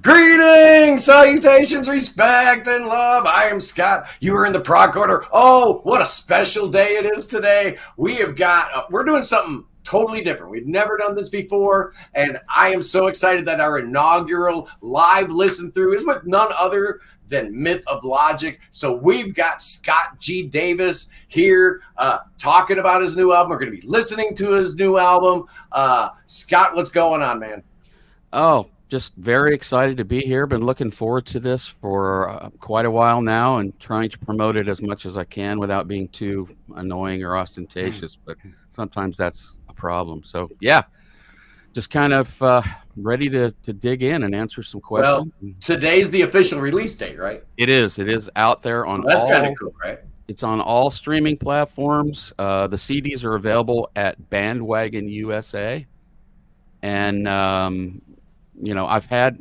Greetings, salutations, respect, and love. I am Scott. You are in the Prog Corner. Oh, what a special day it is today. We're doing something totally different. We've never done this before, and I am so excited that our inaugural live listen through is with none other than Myth of Logic. So we've got Scott G. Davis here talking about his new album. We're going to be listening to his new album. Scott, what's going on, man? Oh, just very excited to be here. Been looking forward to this for quite a while now and trying to promote it as much as I can without being too annoying or ostentatious. But sometimes that's a problem. So, yeah, just kind of ready to dig in and answer some questions. Well, today's the official release date, right? It is. It is out there on that's kind of cool, right? It's on all streaming platforms. The CDs are available at Bandwagon USA. And, you know, I've had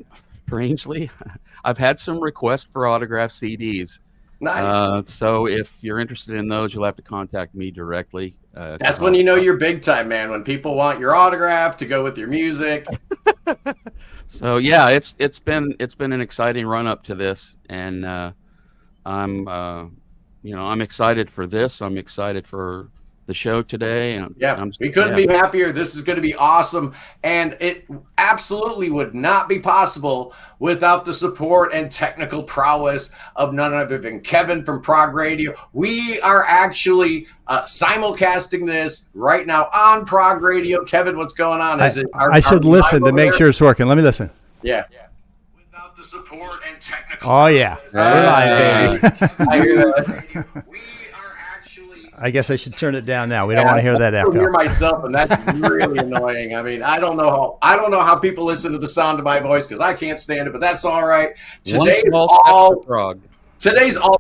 some requests for autographed CDs. Nice. So if you're interested in those, you'll have to contact me directly. That's when you know you're big time, man. When people want your autograph to go with your music. So yeah, it's been an exciting run up to this, and I'm excited for this. I'm excited for the show today. We couldn't be happier. This is going to be awesome, and it absolutely would not be possible without the support and technical prowess of none other than Kevin from Prog Radio. We are actually simulcasting this right now on Prog Radio. Kevin, what's going on? I should listen to make sure it's working. Let me listen. Yeah. Without the support and technical. Oh yeah. I hear that. I guess I should turn it down now. We don't want to hear that echo. I hear myself, and that's really annoying. I mean, I don't know how people listen to the sound of my voice because I can't stand it, but that's all right. Today's all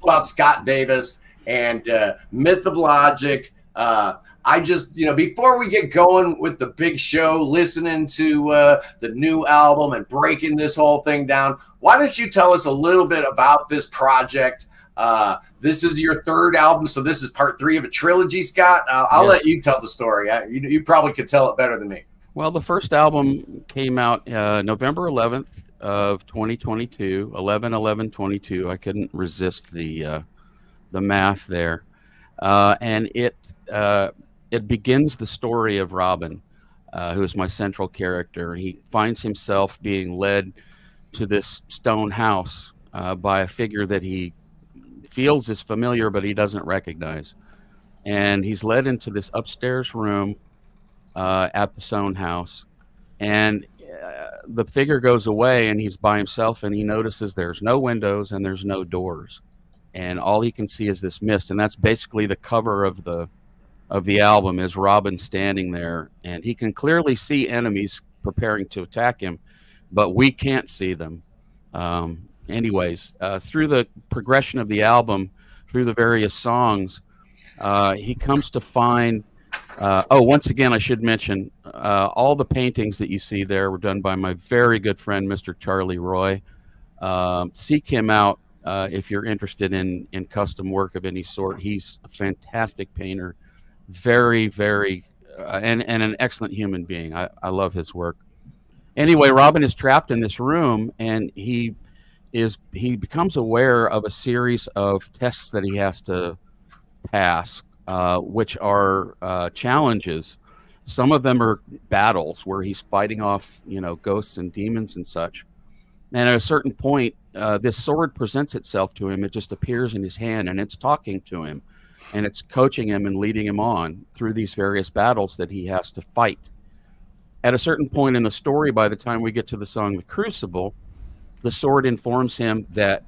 about Scott Davis and Myth of Logic. I just, before we get going with the big show, listening to the new album and breaking this whole thing down, why don't you tell us a little bit about this project? This is your third album, so this is part 3 of a trilogy, Scott. I'll let you tell the story. You probably could tell it better than me. Well, the first album came out November 11th of 2022, 11/11/22. I couldn't resist the math there, and it begins the story of Robin, who is my central character. He finds himself being led to this stone house by a figure that he feels is familiar, but he doesn't recognize. And he's led into this upstairs room at the stone house. And the figure goes away and he's by himself, and he notices there's no windows and there's no doors. And all he can see is this mist. And that's basically the cover of the album, is Robin standing there. And he can clearly see enemies preparing to attack him, but we can't see them. Anyways, through the progression of the album, through the various songs, he comes to find, once again, I should mention, all the paintings that you see there were done by my very good friend, Mr. Charlie Roy. Seek him out if you're interested in custom work of any sort. He's a fantastic painter, very, very, and an excellent human being. I love his work. Anyway, Robin is trapped in this room, and he becomes aware of a series of tests that he has to pass, which are challenges. Some of them are battles where he's fighting off, ghosts and demons and such. And at a certain point, this sword presents itself to him. It just appears in his hand, and it's talking to him, and it's coaching him and leading him on through these various battles that he has to fight. At a certain point in the story, by the time we get to the song "The Crucible," the sword informs him that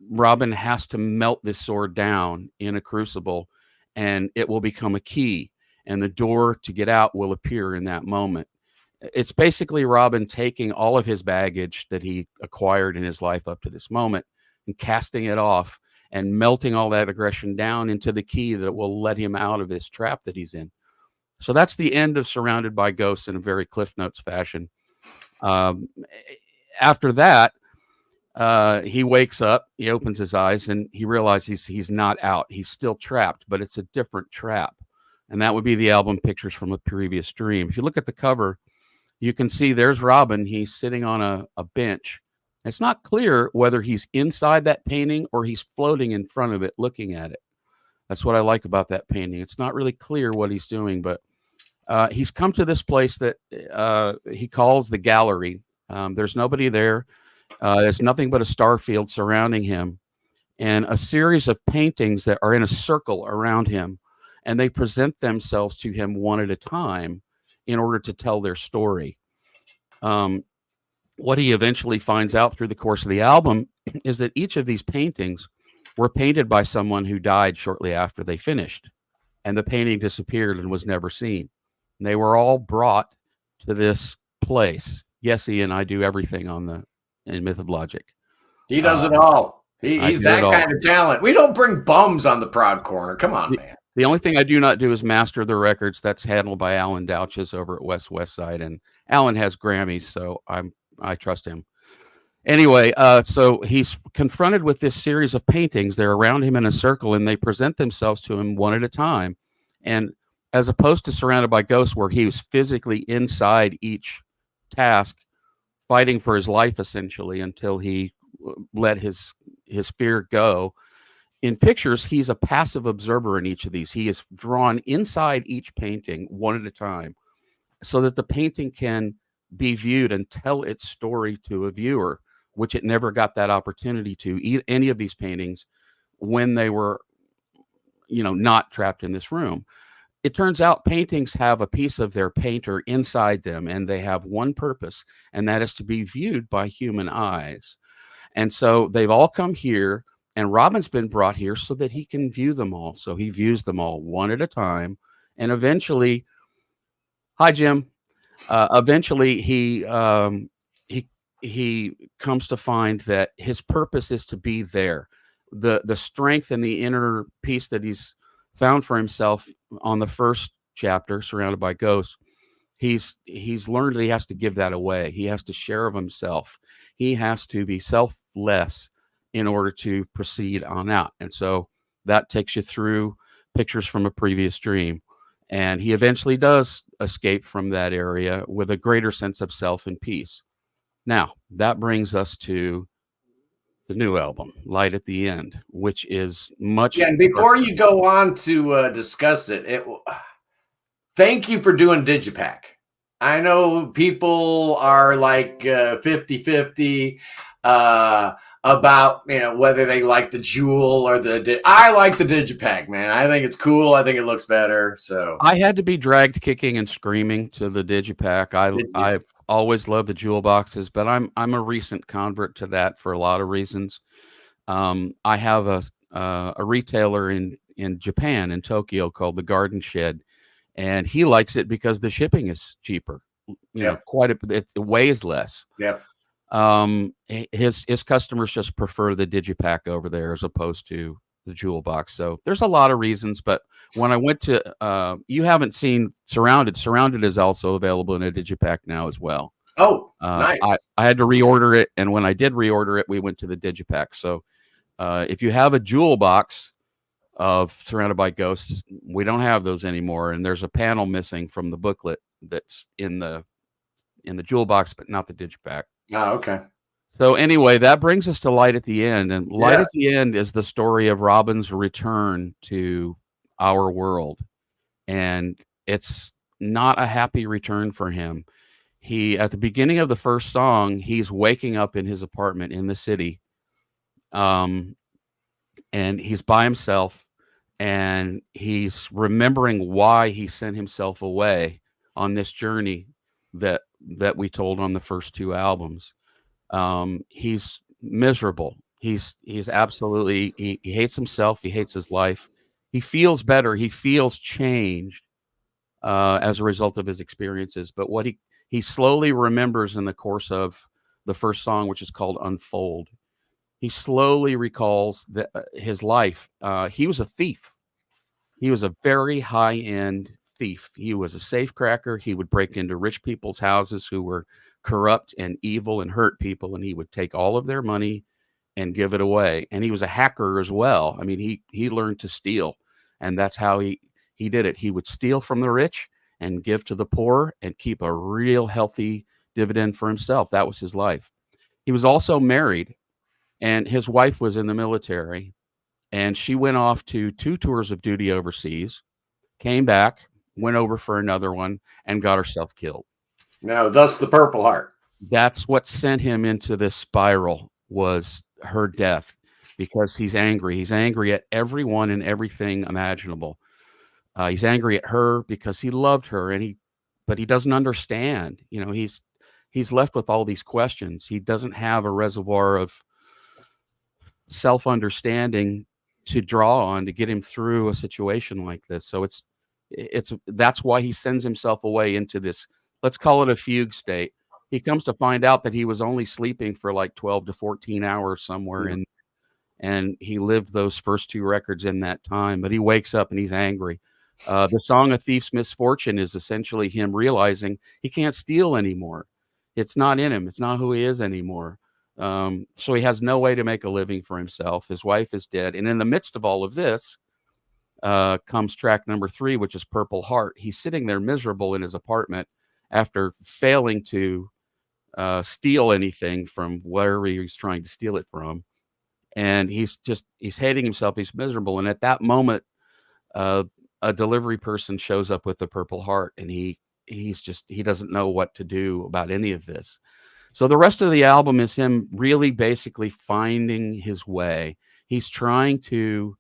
Robin has to melt this sword down in a crucible, and it will become a key, and the door to get out will appear in that moment. It's basically Robin taking all of his baggage that he acquired in his life up to this moment and casting it off and melting all that aggression down into the key that will let him out of this trap that he's in. So that's the end of Surrounded by Ghosts in a very Cliff Notes fashion. After that, he wakes up, he opens his eyes, and he realizes he's not out. He's still trapped, but it's a different trap. And that would be the album Pictures from a Previous Dream. If you look at the cover, you can see there's Robin. He's sitting on a bench. It's not clear whether he's inside that painting or he's floating in front of it looking at it. That's what I like about that painting. It's not really clear what he's doing, but he's come to this place that he calls the gallery. There's nobody there. There's nothing but a star field surrounding him and a series of paintings that are in a circle around him, and they present themselves to him one at a time in order to tell their story. What he eventually finds out through the course of the album is that each of these paintings were painted by someone who died shortly after they finished, and the painting disappeared and was never seen. And they were all brought to this place. Yes, Ian, I do everything in Myth of Logic. He does it all. He's that kind of talent. We don't bring bums on the Prog Corner. Come on, man. The only thing I do not do is master the records. That's handled by Alan Douches over at West Side, and Alan has Grammys, so I trust him. Anyway, so he's confronted with this series of paintings. They're around him in a circle, and they present themselves to him one at a time. And as opposed to Surrounded by Ghosts, where he was physically inside each task, fighting for his life, essentially, until he let his fear go. In pictures, he's a passive observer in each of these. He is drawn inside each painting one at a time so that the painting can be viewed and tell its story to a viewer, which it never got that opportunity to, any of these paintings, when they were, not trapped in this room. It turns out paintings have a piece of their painter inside them, and they have one purpose, and that is to be viewed by human eyes. And so they've all come here, and Robin's been brought here so that he can view them all. So he views them all one at a time, and eventually, hi, Jim. Eventually, he comes to find that his purpose is to be there. The strength and the inner peace that he's found for himself on the first chapter, Surrounded by Ghosts, he's learned that he has to give that away. He has to share of himself. He has to be selfless in order to proceed on out. And so that takes you through Pictures from a Previous Dream. And he eventually does escape from that area with a greater sense of self and peace. Now, that brings us to the new album, Light at the End, which is much... Yeah, and before you go on to discuss it, thank you for doing Digipack. I know people are like 50-50 about whether they like the Jewel or I like the Digipack, man. I think it's cool. I think it looks better. So I had to be dragged kicking and screaming to the Digipack. I've always loved the Jewel boxes, but I'm a recent convert to that for a lot of reasons. I have a retailer in Japan, in Tokyo, called the Garden Shed, and he likes it because the shipping is cheaper. It weighs less. Yeah. His customers just prefer the Digipack over there as opposed to the Jewel box. So there's a lot of reasons, but when I went to, you haven't seen Surrounded. Surrounded is also available in a Digipack now as well. Oh, nice. I had to reorder it, and when I did reorder it, we went to the Digipack. So if you have a Jewel box of Surrounded by Ghosts, we don't have those anymore, and there's a panel missing from the booklet that's in the Jewel box, but not the Digipack. Oh, okay. So anyway, that brings us to Light at the End. And Light at the End is the story of Robin's return to our world. And it's not a happy return for him. At the beginning of the first song, he's waking up in his apartment in the city. And he's by himself, and he's remembering why he sent himself away on this journey that we told on the first two albums. He's miserable. He's absolutely, he hates himself. He hates his life. He feels better. He feels changed as a result of his experiences. But what he slowly remembers in the course of the first song, which is called Unfold, he slowly recalls that his life. He was a thief. He was a very high-end thief. He was a safecracker. He would break into rich people's houses who were corrupt and evil and hurt people, and he would take all of their money and give it away. And he was a hacker as well. I mean, he learned to steal, and that's how he did it. He would steal from the rich, and give to the poor and keep a real healthy dividend for himself. That was his life. He was also married, and his wife was in the military, and she went off to 2 tours of duty overseas, came back, went over for another one, and got herself killed. No, thus the Purple Heart. That's what sent him into this spiral, was her death, because he's angry. He's angry at everyone and everything imaginable. He's angry at her because he loved her, but he doesn't understand. You know, he's left with all these questions. He doesn't have a reservoir of self-understanding to draw on to get him through a situation like this. So that's why he sends himself away into this, let's call it a fugue state. He comes to find out that he was only sleeping for like 12 to 14 hours somewhere in, and he lived those first 2 records in that time, but he wakes up and he's angry. The song A Thief's Misfortune is essentially him realizing he can't steal anymore. It's not in him. It's not who he is anymore. So he has no way to make a living for himself. His wife is dead. And in the midst of all of this comes track number 3, which is Purple Heart. He's sitting there miserable in his apartment after failing to steal anything from wherever he was trying to steal it from. And he's hating himself. He's miserable. And at that moment, a delivery person shows up with the Purple Heart, and he doesn't know what to do about any of this. So the rest of the album is him really basically finding his way. He's trying to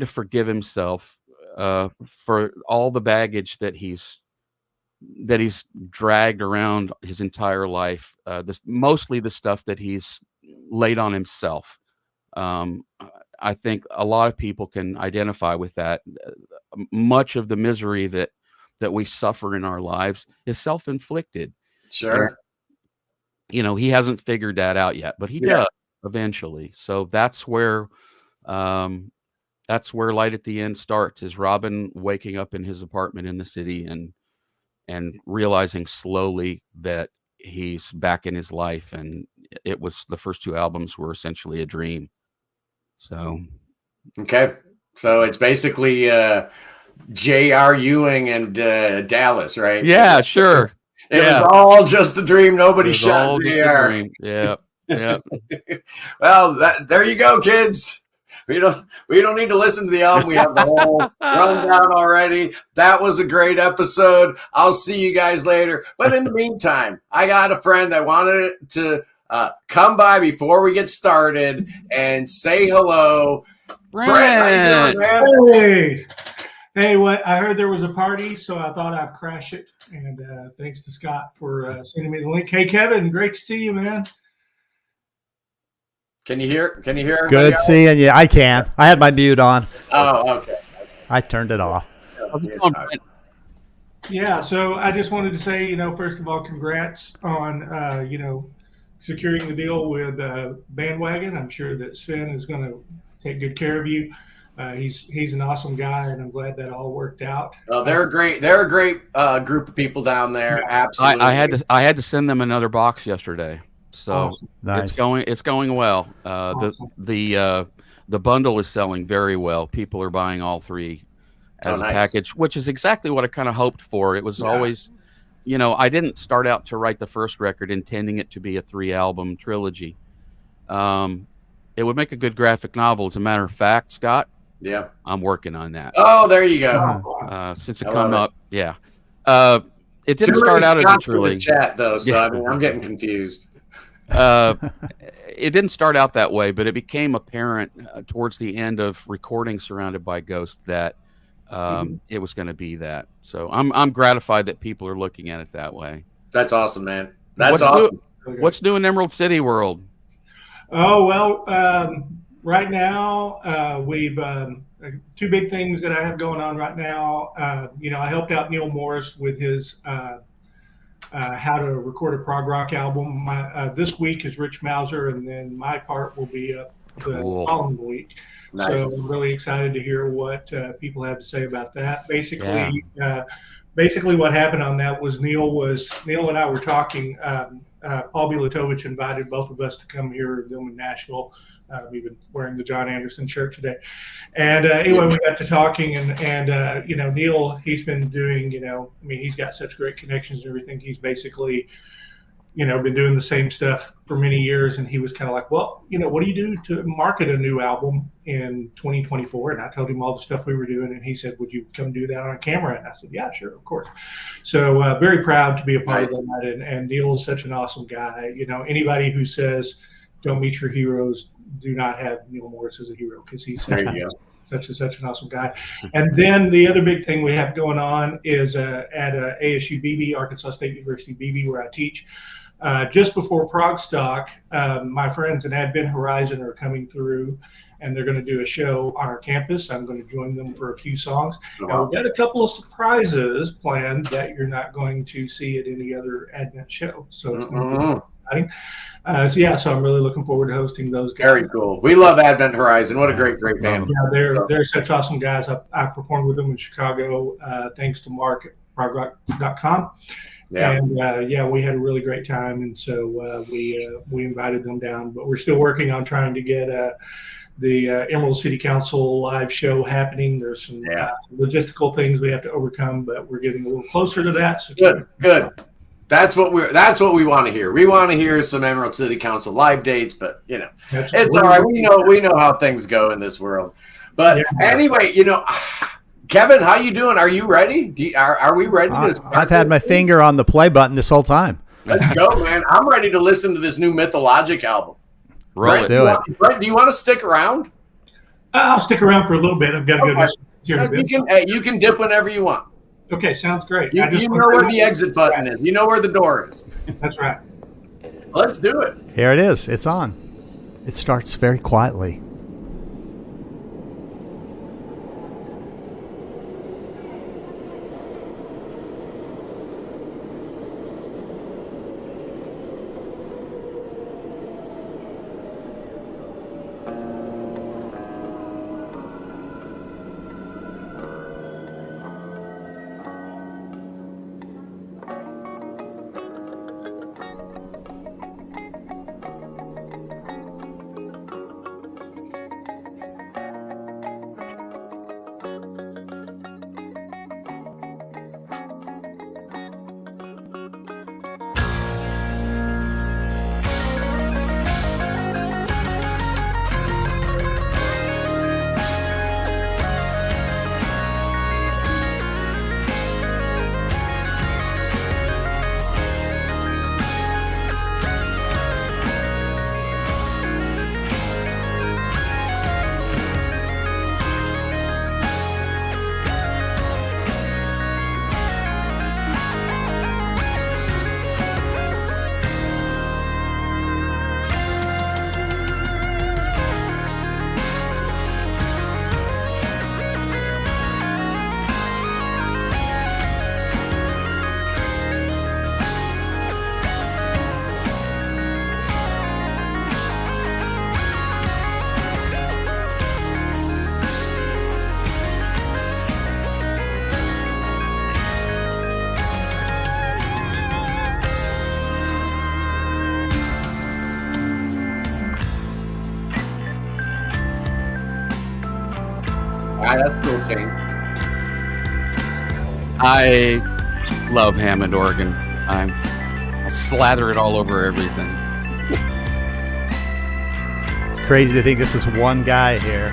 forgive himself for all the baggage that he's dragged around his entire life. Mostly the stuff that he's laid on himself. I think a lot of people can identify with that. Much of the misery that we suffer in our lives is self-inflicted. Sure. And, you know, he hasn't figured that out yet, but he does eventually. So that's where Light at the End starts, is Robin waking up in his apartment in the city and realizing slowly that he's back in his life. And it was, the first 2 albums were essentially a dream. So, okay. So it's basically J.R. Ewing and Dallas, right? Yeah, sure. It was all just a dream. Nobody shot J.R. Yeah. Yeah. Well, there you go, kids. We don't need to listen to the album. We have the whole rundown already. That was a great episode. I'll see you guys later. But in the meantime, I got a friend I wanted to come by before we get started and say hello. Brent, how you doing, man? Hey, what? I heard there was a party, so I thought I'd crash it. And thanks to Scott for sending me the link. Hey, Kevin, great to see you, man. Can you hear? Good seeing you. I can. I had my mute on. Oh, okay. I turned it off. Yeah, so I just wanted to say, first of all, congrats on, securing the deal with Bandwagon. I'm sure that Sven is going to take good care of you. He's an awesome guy, and I'm glad that all worked out. Oh, they're a great group of people down there. Yeah. Absolutely. I had to send them another box yesterday. So awesome. Nice. It's going well. Awesome. The bundle is selling very well. People are buying all 3 as a package, which is exactly what I kind of hoped for. It was always, I didn't start out to write the first record intending it to be a 3-album trilogy. It would make a good graphic novel. As a matter of fact, Scott, I'm working on that. Oh, there you go. Since it come up, it didn't start out as a trilogy. Chat though, so I mean, I'm getting confused. It didn't start out that way, but it became apparent towards the end of recording Surrounded by Ghosts that it was going to be that. So I'm gratified that people are looking at it that way. That's awesome, man. That's awesome. What's new in Emerald City world? Oh, well, right now we've 2 big things that I have going on right now. I helped out Neil Morris with his how to record a prog rock album. This week is Rich Mauser, and then my part will be up the following week. Nice. So I'm really excited to hear what people have to say about that. Basically what happened on that was Neil and I were talking Paul Bilatovich invited both of us to come here, them in Nashville. We've been wearing the John Anderson shirt today. And anyway, we got to talking, and Neil, he's been doing, he's got such great connections and everything. He's basically, been doing the same stuff for many years. And he was kind of like, well, what do you do to market a new album in 2024? And I told him all the stuff we were doing. And he said, would you come do that on camera? And I said, yeah, sure, of course. So very proud to be a part of that. And Neil is such an awesome guy. Anybody who says, don't meet your heroes, do not have Neil Morris as a hero, because he's such an awesome guy. And then the other big thing we have going on is at ASU BB, Arkansas State University BB, where I teach. Just before Prog Stock, my friends in Advent Horizon are coming through, and they're going to do a show on our campus. I'm going to join them for a few songs. Now, we've got a couple of surprises planned that you're not going to see at any other Advent show. So it's going to be exciting. So I'm really looking forward to hosting those guys. Very cool. We love Advent Horizon. What a great band. Yeah, they're such awesome guys. I performed with them in Chicago, thanks to Mark at ProgRock.com. Yeah. And we had a really great time, and so we invited them down. But we're still working on trying to get the Emerald City Council live show happening. There's some logistical things we have to overcome, but we're getting a little closer to that. So good. That's what we want to hear. We want to hear some Emerald City Council live dates, but it's all right. We know how things go in this world. But anyway, Kevin, how you doing? Are you ready? Are we ready to start? I've had my finger on the play button this whole time. Let's go, man. I'm ready to listen to this new Mythologic album. Let's do it. Brent, do you want to stick around? I'll stick around for a little bit. I've got to go here a bit. You can dip whenever you want. Okay, sounds great. You know where the exit button is. You know where the door is. That's right. Let's do it. Here it is. It's on. It starts very quietly. That's cool, Shane. I love Hammond organ. I slather it all over everything. It's crazy to think this is one guy here.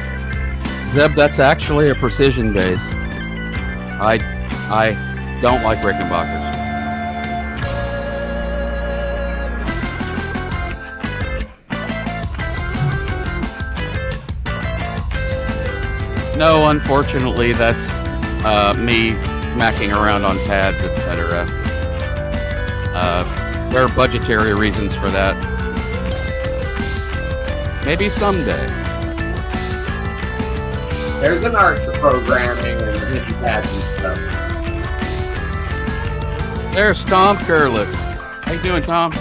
Zeb, that's actually a precision bass. I don't like Rickenbackers. No, unfortunately, that's me macking around on pads, etc. There are budgetary reasons for that. Maybe someday. There's an art to programming and hippie pads and stuff. There's Tom Curlis. How you doing, Tom?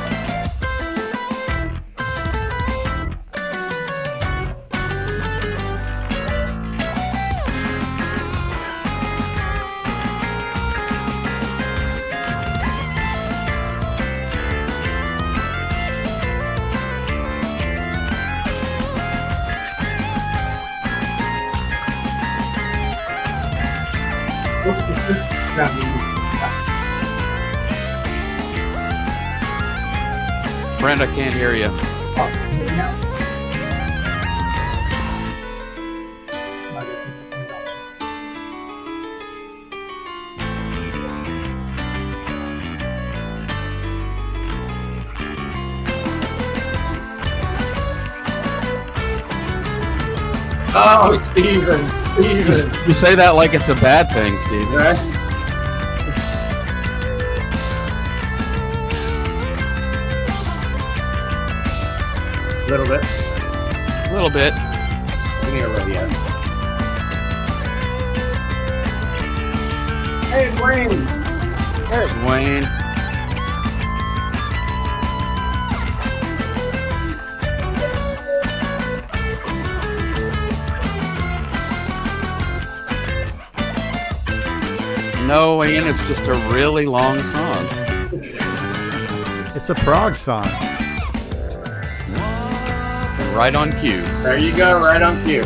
trying to use. Friend, I can't hear you. Oh, Steven. You say that like it's a bad thing, Steven. Right? A little bit. A little bit. Can hear a little yet. Hey, Wayne. There's Wayne. No, Wayne, it's just a really long song. It's a prog song. Right on cue. There you go, right on cue.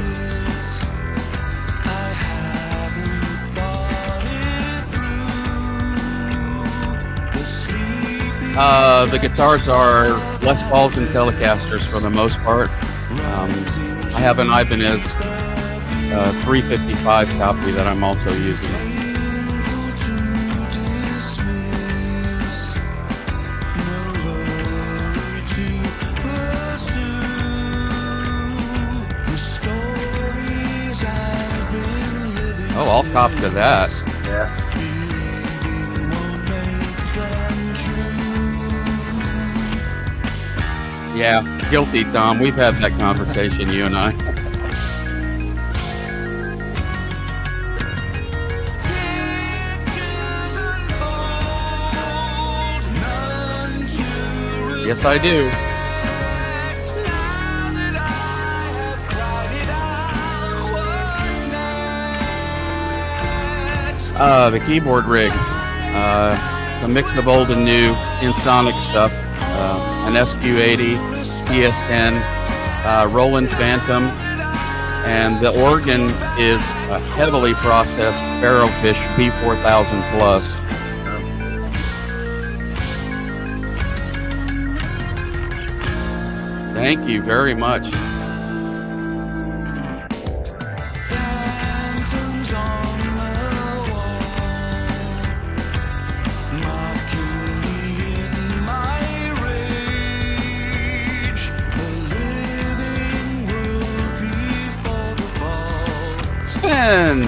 The guitars are Les Pauls and Telecasters for the most part. I have an Ibanez 355 copy that I'm also using. Oh, I'll cop to that. Yeah. Yeah, guilty, Tom. We've had that conversation, you and I. Yes, I do. The keyboard rig. A mix of old and new Insonic stuff. An SQ80, PS10, Roland Phantom, and the organ is a heavily processed Barrowfish B4000 Plus. Thank you very much. Sven!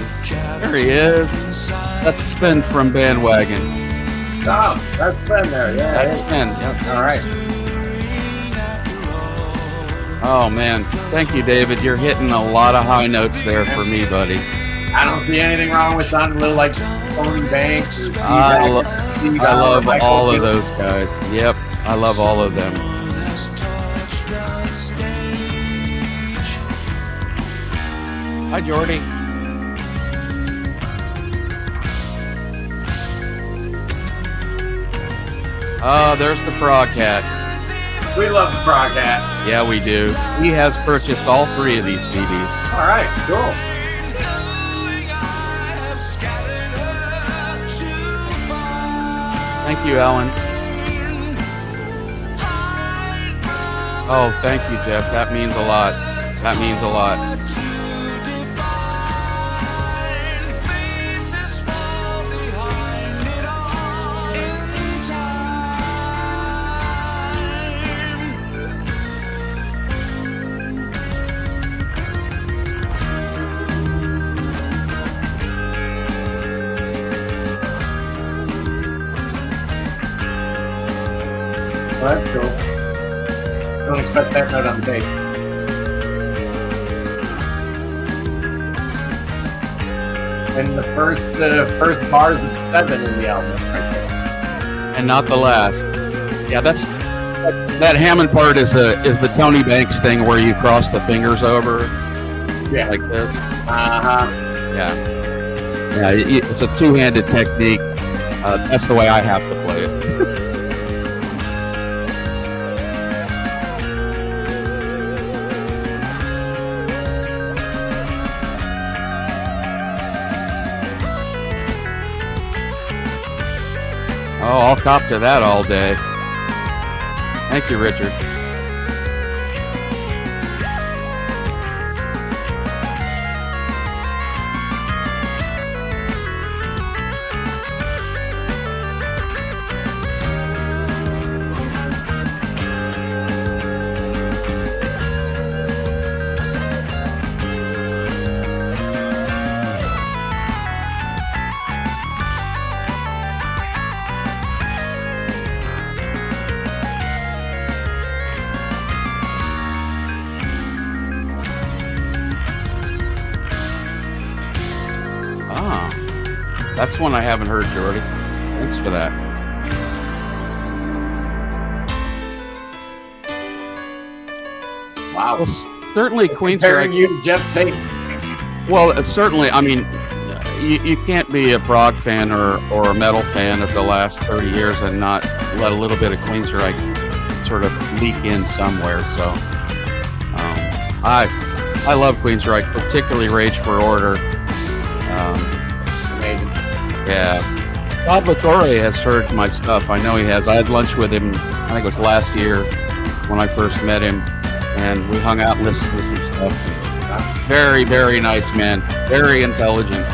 There he is. That's Sven from Bandwagon. Oh, that's Sven there. Yeah. That's Sven. Yep. All right. Oh, man. Thank you, David. You're hitting a lot of high notes there for me, buddy. I don't see anything wrong with sounding a little like Tony Banks. Or I love all of those guys. Yep. I love all of them. Hi, Jordy. Oh, there's the Prog Cat. We love the Prog Cat. Yeah, we do. He has purchased all 3 of these CDs. All right, cool. Thank you, Alan. Oh, thank you, Jeff. That means a lot. That means a lot. Well, that's cool. Don't expect that note on the bass. And the first bars of 7 in the album, right there. And not the last. Yeah, that Hammond part is the Tony Banks thing where you cross the fingers over. Yeah. Like this. Uh-huh. Yeah. Yeah, it's a two-handed technique. That's the way I have to play it. I'll cop to that all day. Thank you, Richard. That's one I haven't heard, Jordy. Thanks for that. Wow. Well, certainly Queensrÿche. Comparing you to Jeff Tate. Well, certainly. I mean, you can't be a prog fan or a metal fan of the last 30 years and not let a little bit of Queensrÿche sort of leak in somewhere. So, I love Queensrÿche, particularly Rage for Order. Amazing. Yeah. Bob Latore has heard my stuff. I know he has. I had lunch with him, I think it was last year when I first met him, and we hung out and listened to some stuff. Very, very nice man. Very intelligent.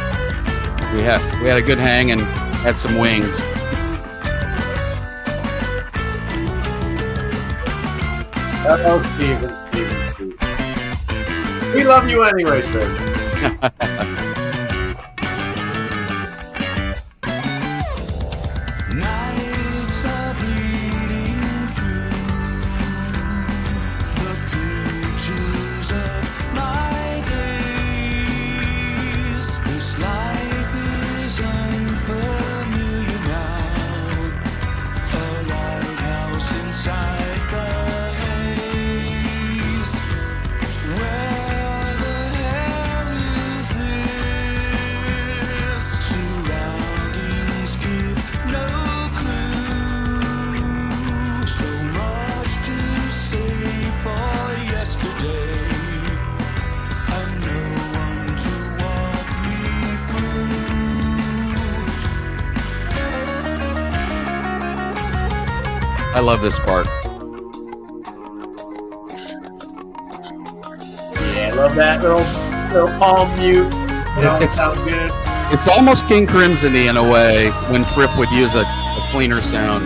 We had a good hang and had some wings. Hello, Steven. We love you anyway, sir. Nights are bleeding through the pictures of my days. This life is unfamiliar now. A lighthouse inside the haze. Where the hell is this? Surroundings give no clue. So much to say for yesterday, and no one to walk me through. I love this part. Yeah, I love that little palm mute. It's- Sounds good. It's almost King Crimson-y in a way when Fripp would use a cleaner sound.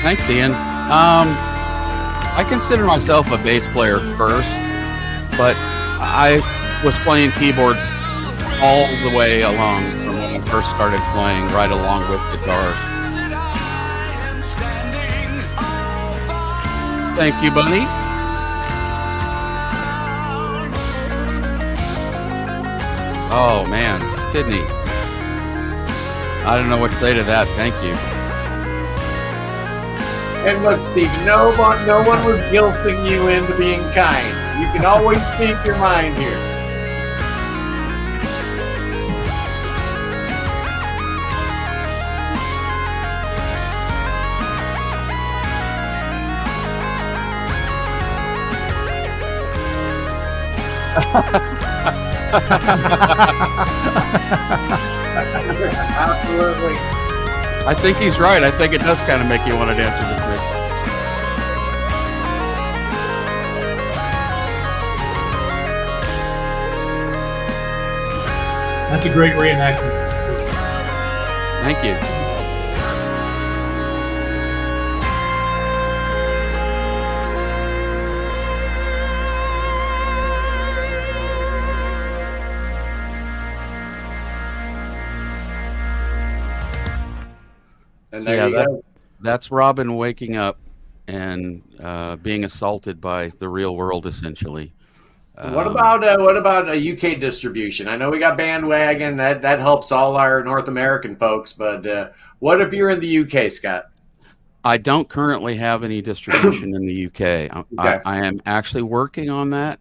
Thanks, Ian. I consider myself a bass player first, but I was playing keyboards all the way along from when I first started playing, right along with guitars. Thank you, Bunny. Oh, man. Sydney. I don't know what to say to that. Thank you. And look, Steven, no one was guilting you into being kind. You can always speak your mind here. Absolutely. I think he's right. I think it does kind of make you want to dance with this thing. That's a great reenactment. Thank you. And So, there you go. that's Robin waking up and being assaulted by the real world, essentially. What about a UK distribution? I know we got Bandwagon. That helps all our North American folks. But what if you're in the UK, Scott? I don't currently have any distribution in the UK. Okay. I am actually working on that.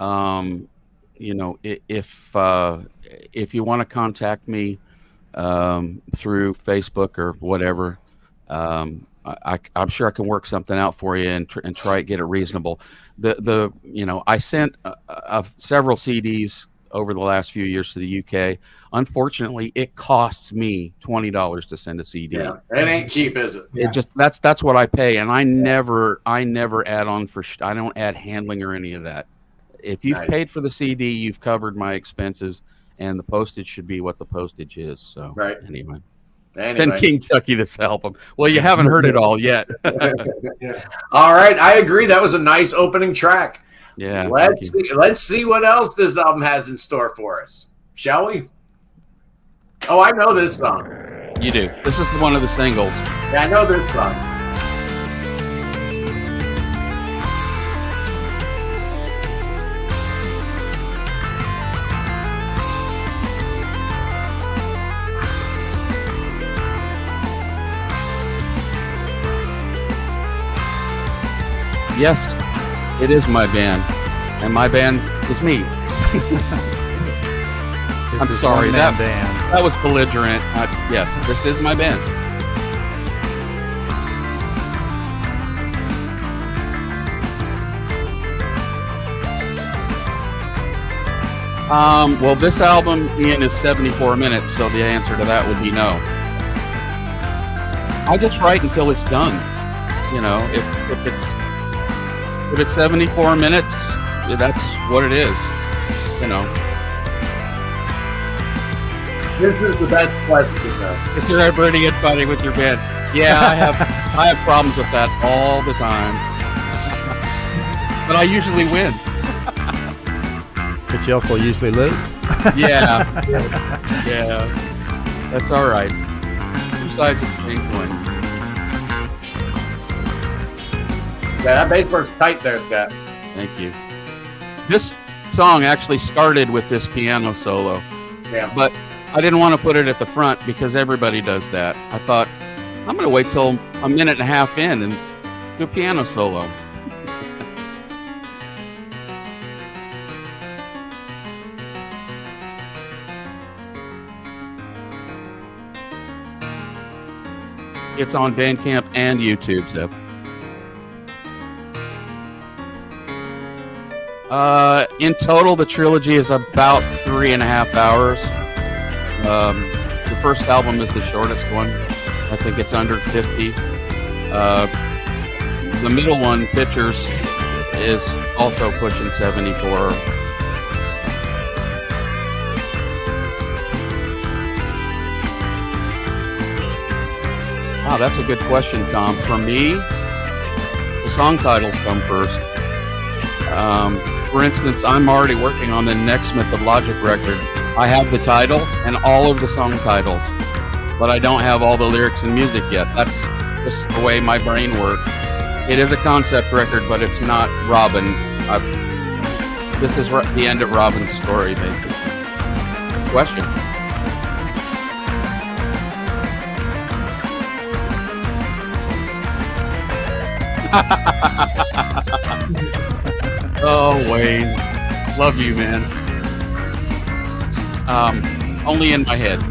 You know, if you want to contact me through Facebook or whatever, I'm sure I can work something out for you and try to get it reasonable. I sent several CDs over the last few years to the UK. Unfortunately, it costs me $20 to send a CD. Yeah, it ain't cheap, is it? It just that's what I pay, and I never add on I don't add handling or any of that. If you've paid for the CD, you've covered my expenses, and the postage should be what the postage is. So anyway. And King Chucky, this album. Well, you haven't heard it all yet. All right, I agree. That was a nice opening track. Yeah. Let's see what else this album has in store for us. Shall we? Oh, I know this song. You do. This is one of the singles. Yeah, I know this song. Yes, it is my band, and my band is me. I'm sorry, that was belligerent. Yes, this is my band. Well, this album, Ian, is 74 minutes, so the answer to that would be no. I just write until it's done. You know, if it's 74 minutes, that's what it is. You know. This is the best question, though. Is there ever any infighting with your band? Yeah, I have problems with that all the time. But I usually win. But you also usually lose. Yeah. That's all right. Two sides of the same coin. Yeah, that bass part's tight there, Scott. Thank you. This song actually started with this piano solo. Yeah. But I didn't want to put it at the front because everybody does that. I thought, I'm going to wait till a minute and a half in and do a piano solo. It's on Bandcamp and YouTube, Zeb. In total, the trilogy is about 3.5 hours. The first album is the shortest one. I think it's under 50. The middle one, Pictures, is also pushing 74. Wow, that's a good question, Tom. For me, the song titles come first. For instance, I'm already working on the next Mythologic record. I have the title and all of the song titles, but I don't have all the lyrics and music yet. That's just the way my brain works. It is a concept record, but it's not Robin. This is the end of Robin's story, basically. Question? Oh, Wayne. Love you, man. Only in my head.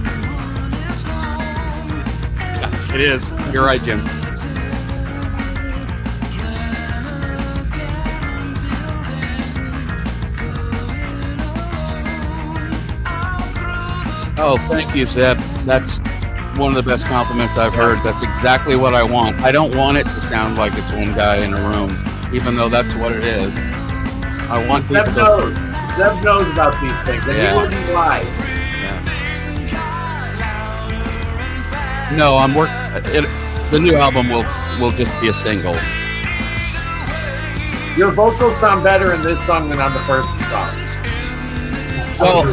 Yeah, it is. You're right, Jim. Oh, thank you, Zeb. That's one of the best compliments I've heard. That's exactly what I want. I don't want it to sound like it's one guy in a room, even though that's what it is. I want people Zeb knows about these things, and he wouldn't lie. Yeah. No, I'm working. The new album will just be a single. Your vocals sound better in this song than on the first song. Well,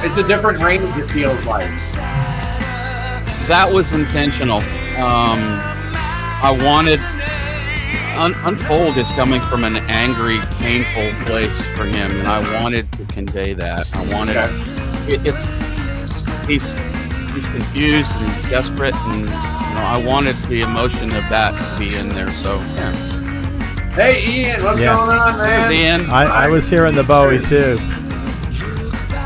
it's a different range, it feels like. That was intentional. I wanted... Unfold is coming from an angry, painful place for him, and I wanted to convey that. I wanted... He's confused and he's desperate, and I wanted the emotion of that to be in there, so, yeah. Hey, Ian, what's going on, man? Hey, Ian. I was hearing the Bowie, too.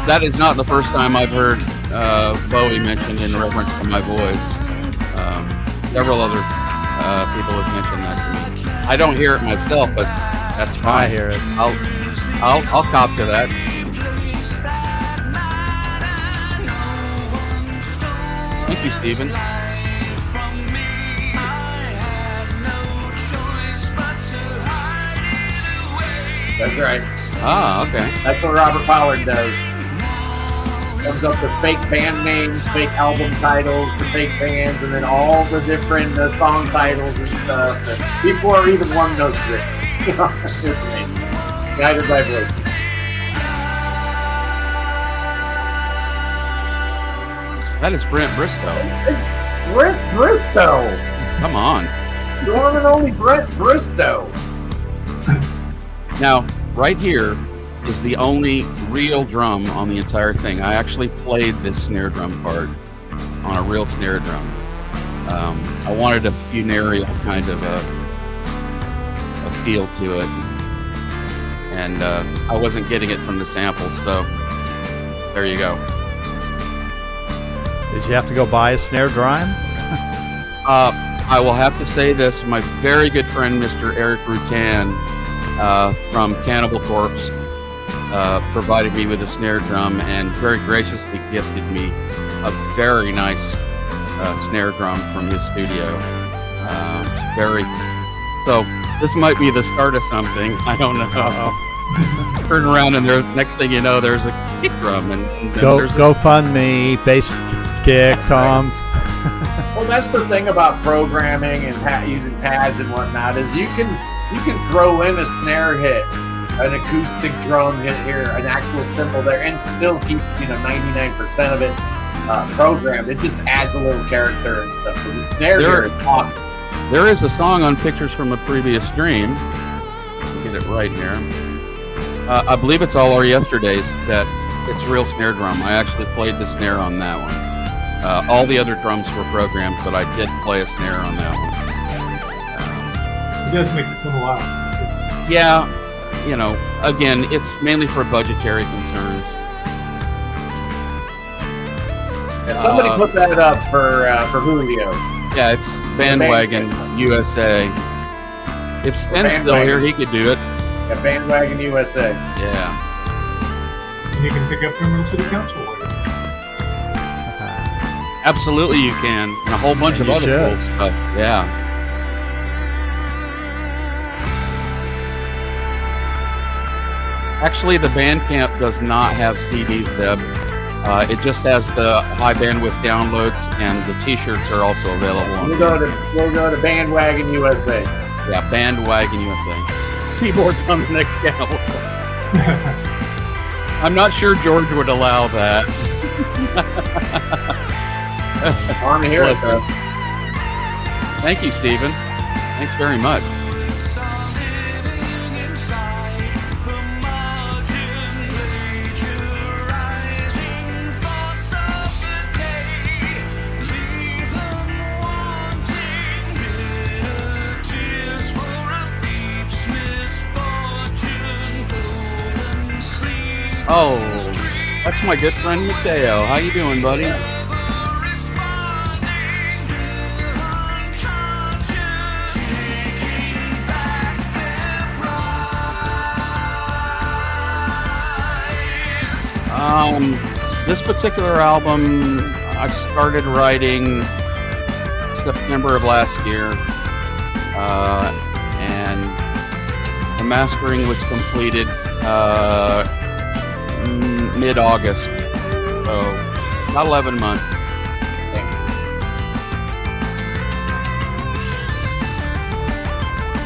That is not the first time I've heard Bowie mentioned in reference to my voice. Several other People have mentioned that to me. I don't hear it myself, but that's fine. I hear it. I'll cop to that. Thank you, Stephen. That's right. Ah, okay. That's what Robert Pollard does. Comes up with fake band names, fake album titles, the fake bands, and then all the different song titles and stuff. And people are even one note driven. It's amazing. Guided by voice. That is Brent Bristow. Brent Bristow. Come on. The one and only Brent Bristow. Now, right here is the only real drum on the entire thing. I actually played this snare drum part on a real snare drum. I wanted a funereal kind of a feel to it, and I wasn't getting it from the samples, so there you go. Did you have to go buy a snare drum? I will have to say this, my very good friend, Mr. Eric Rutan, from Cannibal Corpse, provided me with a snare drum and very graciously gifted me a very nice snare drum from his studio. So this might be the start of something. I don't know. Turn around and next thing you know, there's a kick drum and go fund me, bass kick, toms. Well, that's the thing about programming and using pads and whatnot is you can throw in a snare hit, an acoustic drum hit here, an actual cymbal there, and still keep 99% of it programmed. It just adds a little character and stuff. So the snare here is awesome. There is a song on Pictures from a Previous Stream. I'll get it right here. I believe it's All Our Yesterdays that it's real snare drum. I actually played the snare on that one. All the other drums were programmed, but I did play a snare on that one. It does make it come alive. Yeah, again, it's mainly for budgetary concerns. Yeah, somebody put that up for Julio. Yeah, it's Bandwagon USA. If Spen's still here, he could do it. Yeah, Bandwagon USA. Yeah. And you can pick up criminal city council later. Absolutely, you can, and a whole bunch of other cool stuff. Yeah. Actually, the Bandcamp does not have CDs, Zeb. It just has the high bandwidth downloads, and the T-shirts are also available. We'll go to Bandwagon USA. Yeah, Bandwagon USA. Keyboards on the next album. I'm not sure George would allow that. I want to hear it, though. Thank you, Stephen. Thanks very much. Oh, that's my good friend Mateo. How you doing, buddy? This particular album, I started writing September of last year, and the mastering was completed mid-August, so about 11 months.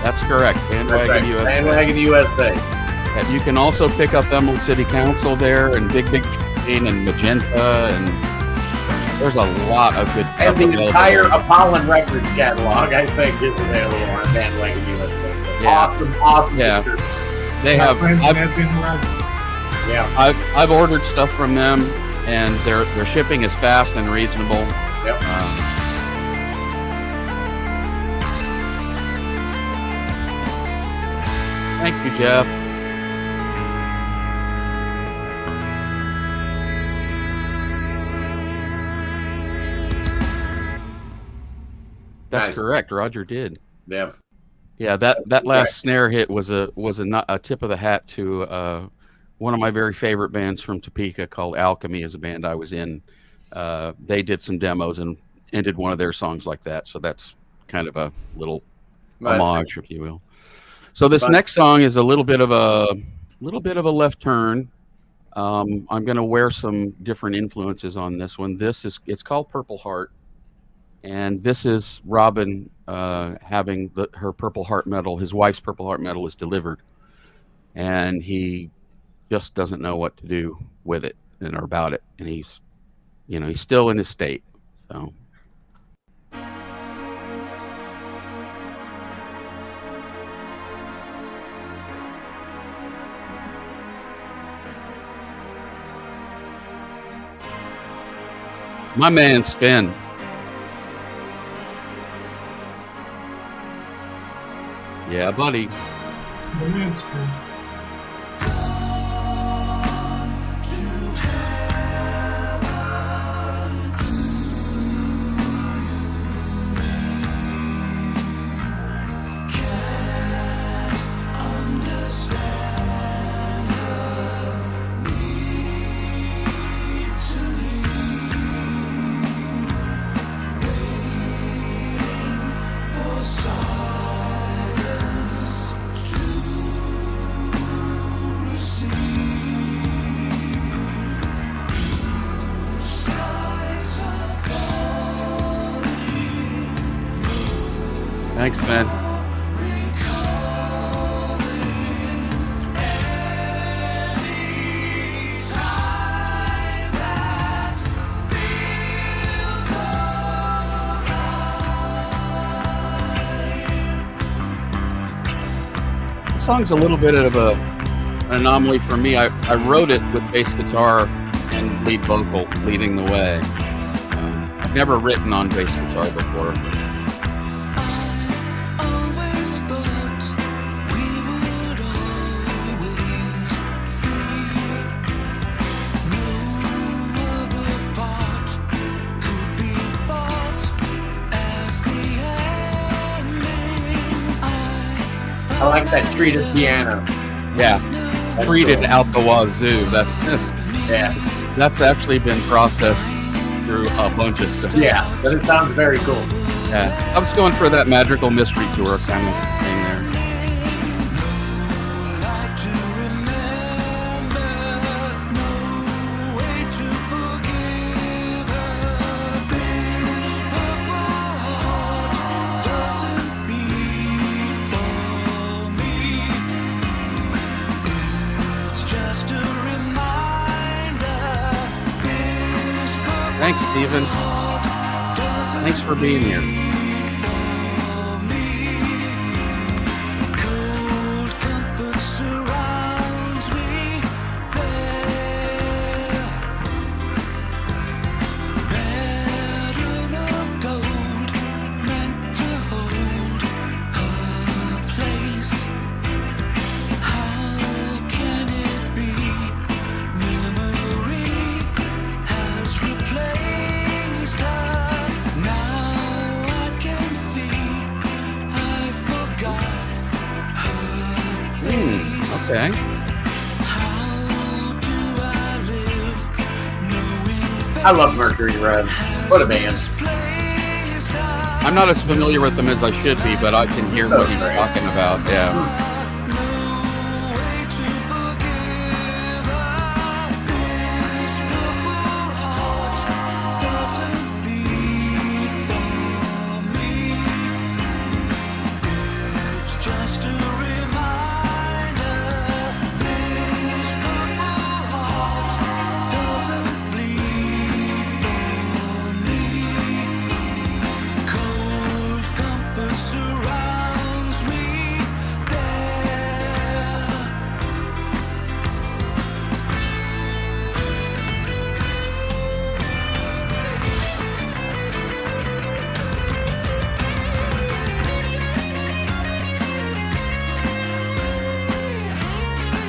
That's correct, Bandwagon USA. Bandwagon USA. And you can also pick up Emerald City Council there, and Big Train, and Magenta, and there's a lot of good stuff. And the entire Apollon Records catalog, I think, is available on Bandwagon USA. Yeah. Awesome. Yeah. pictures. They have. I've ordered stuff from them, and their shipping is fast and reasonable. Yep. Thank you, Jeff. That's Nice. correct. Roger did. Yeah. Yeah, that last snare hit was a tip of the hat to one of my very favorite bands from Topeka called Alchemy, is a band I was in. They did some demos and ended one of their songs like that. So that's kind of a little homage, if you will. So this next song is a little bit of a left turn. I'm going to wear some different influences on this one. It's called Purple Heart, and this is Robin having her Purple Heart medal. His wife's Purple Heart medal is delivered, and he just doesn't know what to do with it or about it, and he's still in his state. So. My man Sven. Yeah, buddy. Thanks, man. This song's a little bit of an anomaly for me. I wrote it with bass guitar and lead vocal leading the way. I've never written on bass guitar before. I like that treated piano. Yeah, treated out the wazoo. That's actually been processed through a bunch of stuff. Yeah, but it sounds very cool. Yeah, I was going for that Magical Mystery Tour kind of thing there. Thanks, Steven. Thanks for being here. Okay. I love Mercury Rev. What a band. I'm not as familiar with them as I should be, but I can hear what he's talking about. Yeah.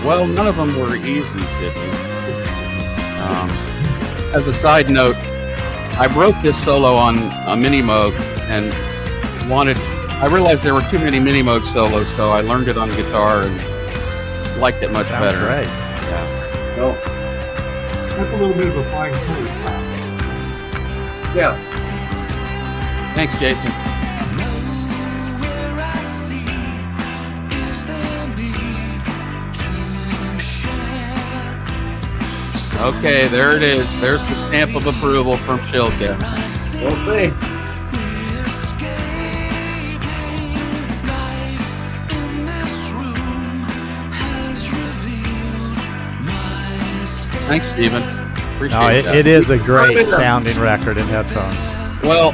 Well, none of them were easy, Sidney. As a side note, I wrote this solo on a Mini Moog, and I realized there were too many mini mode solos, so I learned it on guitar and liked it much better. Right. Yeah. No. That's a little bit of a flying color. Yeah. Thanks, Jason. Where I see is there need to share. Okay, there it is. There's the stamp of approval from Chilka. We'll see. Thanks, Stephen. Appreciate No, that. it is a great sounding record in headphones. Well,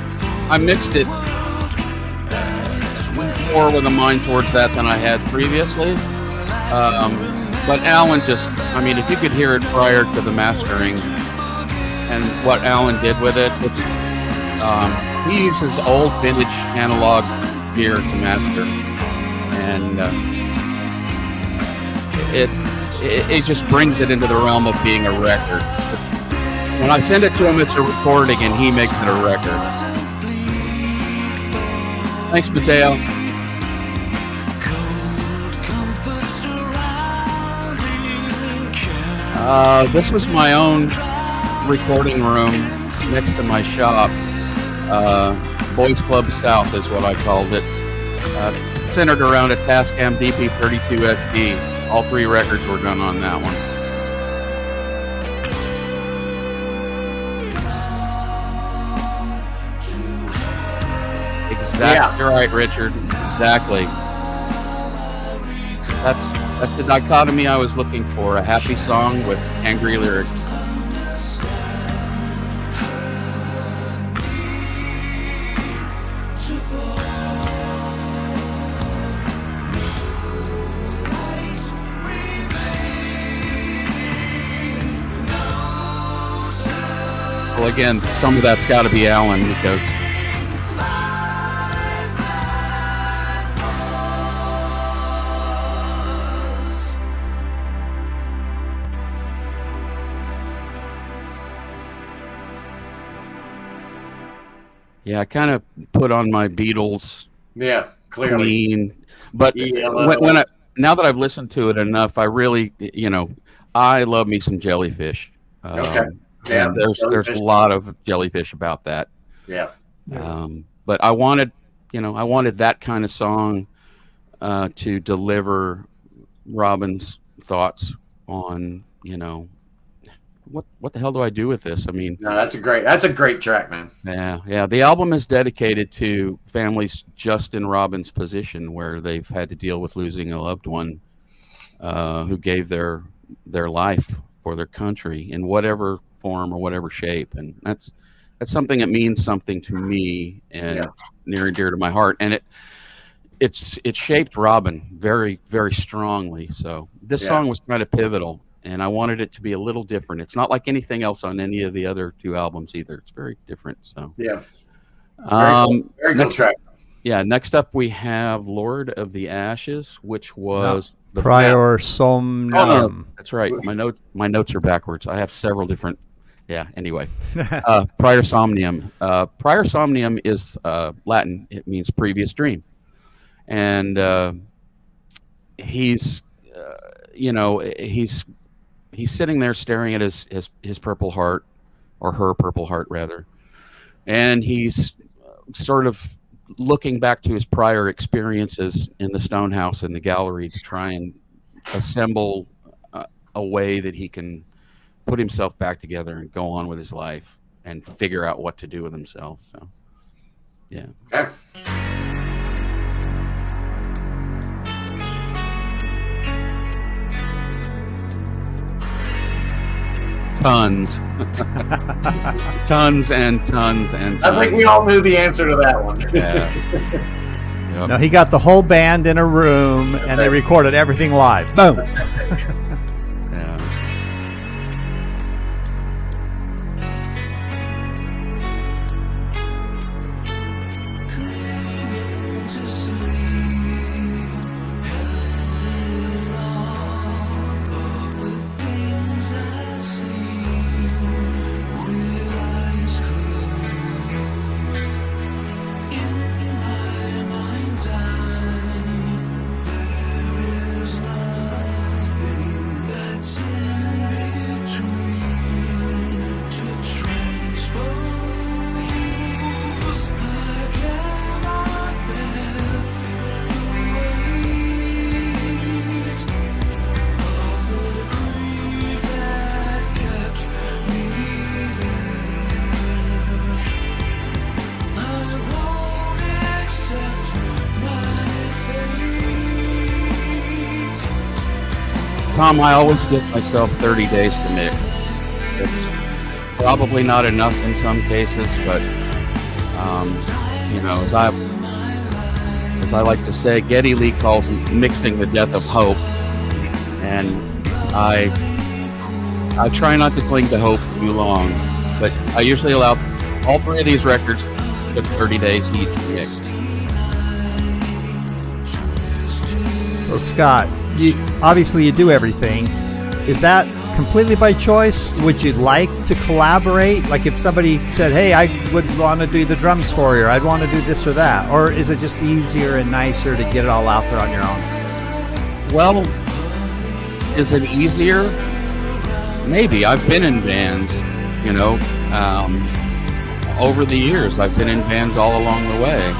I mixed it more with a mind towards that than I had previously. But Alan if you could hear it prior to the mastering and what Alan did with it, he uses old vintage analog gear to master. And it just brings it into the realm of being a record. When I send it to him, it's a recording, and he makes it a record. Thanks, Mateo. This was my own recording room next to my shop. Boys Club South is what I called it. It's centered around a Tascam DP32 SD. All 3 records were done on that one. Exactly right, Richard. Exactly. That's the dichotomy I was looking for. A happy song with angry lyrics. Well, again, some of that's got to be Alan because I kind of put on my Beatles. Yeah, clearly. Queen, but now that I've listened to it enough, I really, I love me some Jellyfish. Okay. Yeah, and there's a lot of Jellyfish about that. Yeah. But I wanted that kind of song to deliver Robin's thoughts on, what the hell do I do with this? I mean, no, that's a great track, man. Yeah. The album is dedicated to families just in Robin's position where they've had to deal with losing a loved one who gave their life for their country in whatever form or whatever shape, and that's something that means something to me and near and dear to my heart, and it shaped Robin very, very strongly. So this song was kind of pivotal, and I wanted it to be a little different. It's not like anything else on any of the other 2 albums either. It's very different. So very cool track. Yeah, next up we have Lord of the Ashes, which was the Prior Somnium. Oh, no, that's right. My notes are backwards. I have several different. Yeah. Anyway, Prior Somnium. Prior Somnium is Latin. It means previous dream, and he's sitting there staring at his purple heart, or her purple heart rather, and he's sort of looking back to his prior experiences in the Stonehouse and the gallery to try and assemble a way that he can put himself back together and go on with his life and figure out what to do with himself. So, yeah. Okay. Tons. Tons and tons and tons. I think we all knew the answer to that one. Yeah. Yep. No, he got the whole band in a room and they recorded everything live. Boom. Yeah. Tom, I always give myself 30 days to mix. It's probably not enough in some cases, but as I like to say, Geddy Lee calls mixing the death of hope, and I try not to cling to hope too long, but I usually allow all 3 of these records took 30 days each to mix. So Scott, obviously you do everything. Is that completely by choice? Would you like to collaborate? Like if somebody said, hey, I would want to do the drums for you, or I'd want to do this or that, or is it just easier and nicer to get it all out there on your own? Well, is it easier? Maybe. I've been in bands, over the years. I've been in bands all along the way.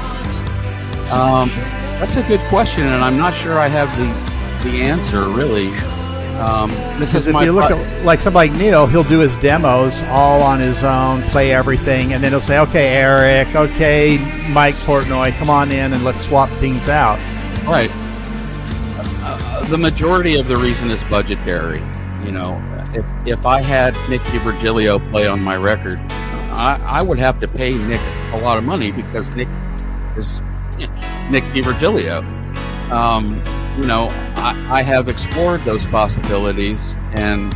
That's a good question, and I'm not sure I have the answer, really. Because if you look at like somebody like Neil, he'll do his demos all on his own, play everything, and then he'll say, okay, Eric, okay, Mike Portnoy, come on in and let's swap things out. Right. The majority of the reason is budgetary. If I had Nick DiVirgilio play on my record, I would have to pay Nick a lot of money because Nick is Nick DiVirgilio. I have explored those possibilities, and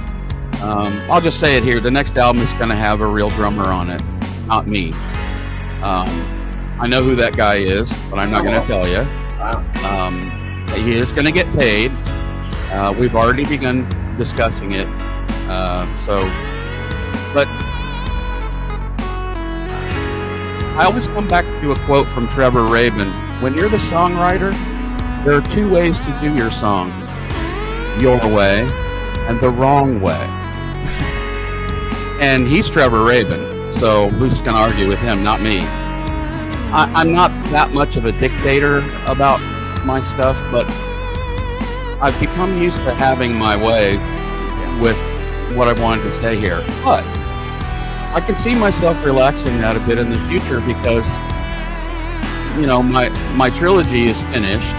I'll just say it here. The next album is going to have a real drummer on it, not me. I know who that guy is, but I'm not going to tell you. He is going to get paid. We've already begun discussing it. But I always come back to a quote from Trevor Rabin. When you're the songwriter, there are 2 ways to do your song. Your way and the wrong way. And he's Trevor Rabin, so who's going to argue with him? Not me. I'm not that much of a dictator about my stuff, but I've become used to having my way with what I wanted to say here. But I can see myself relaxing that a bit in the future because, my trilogy is finished.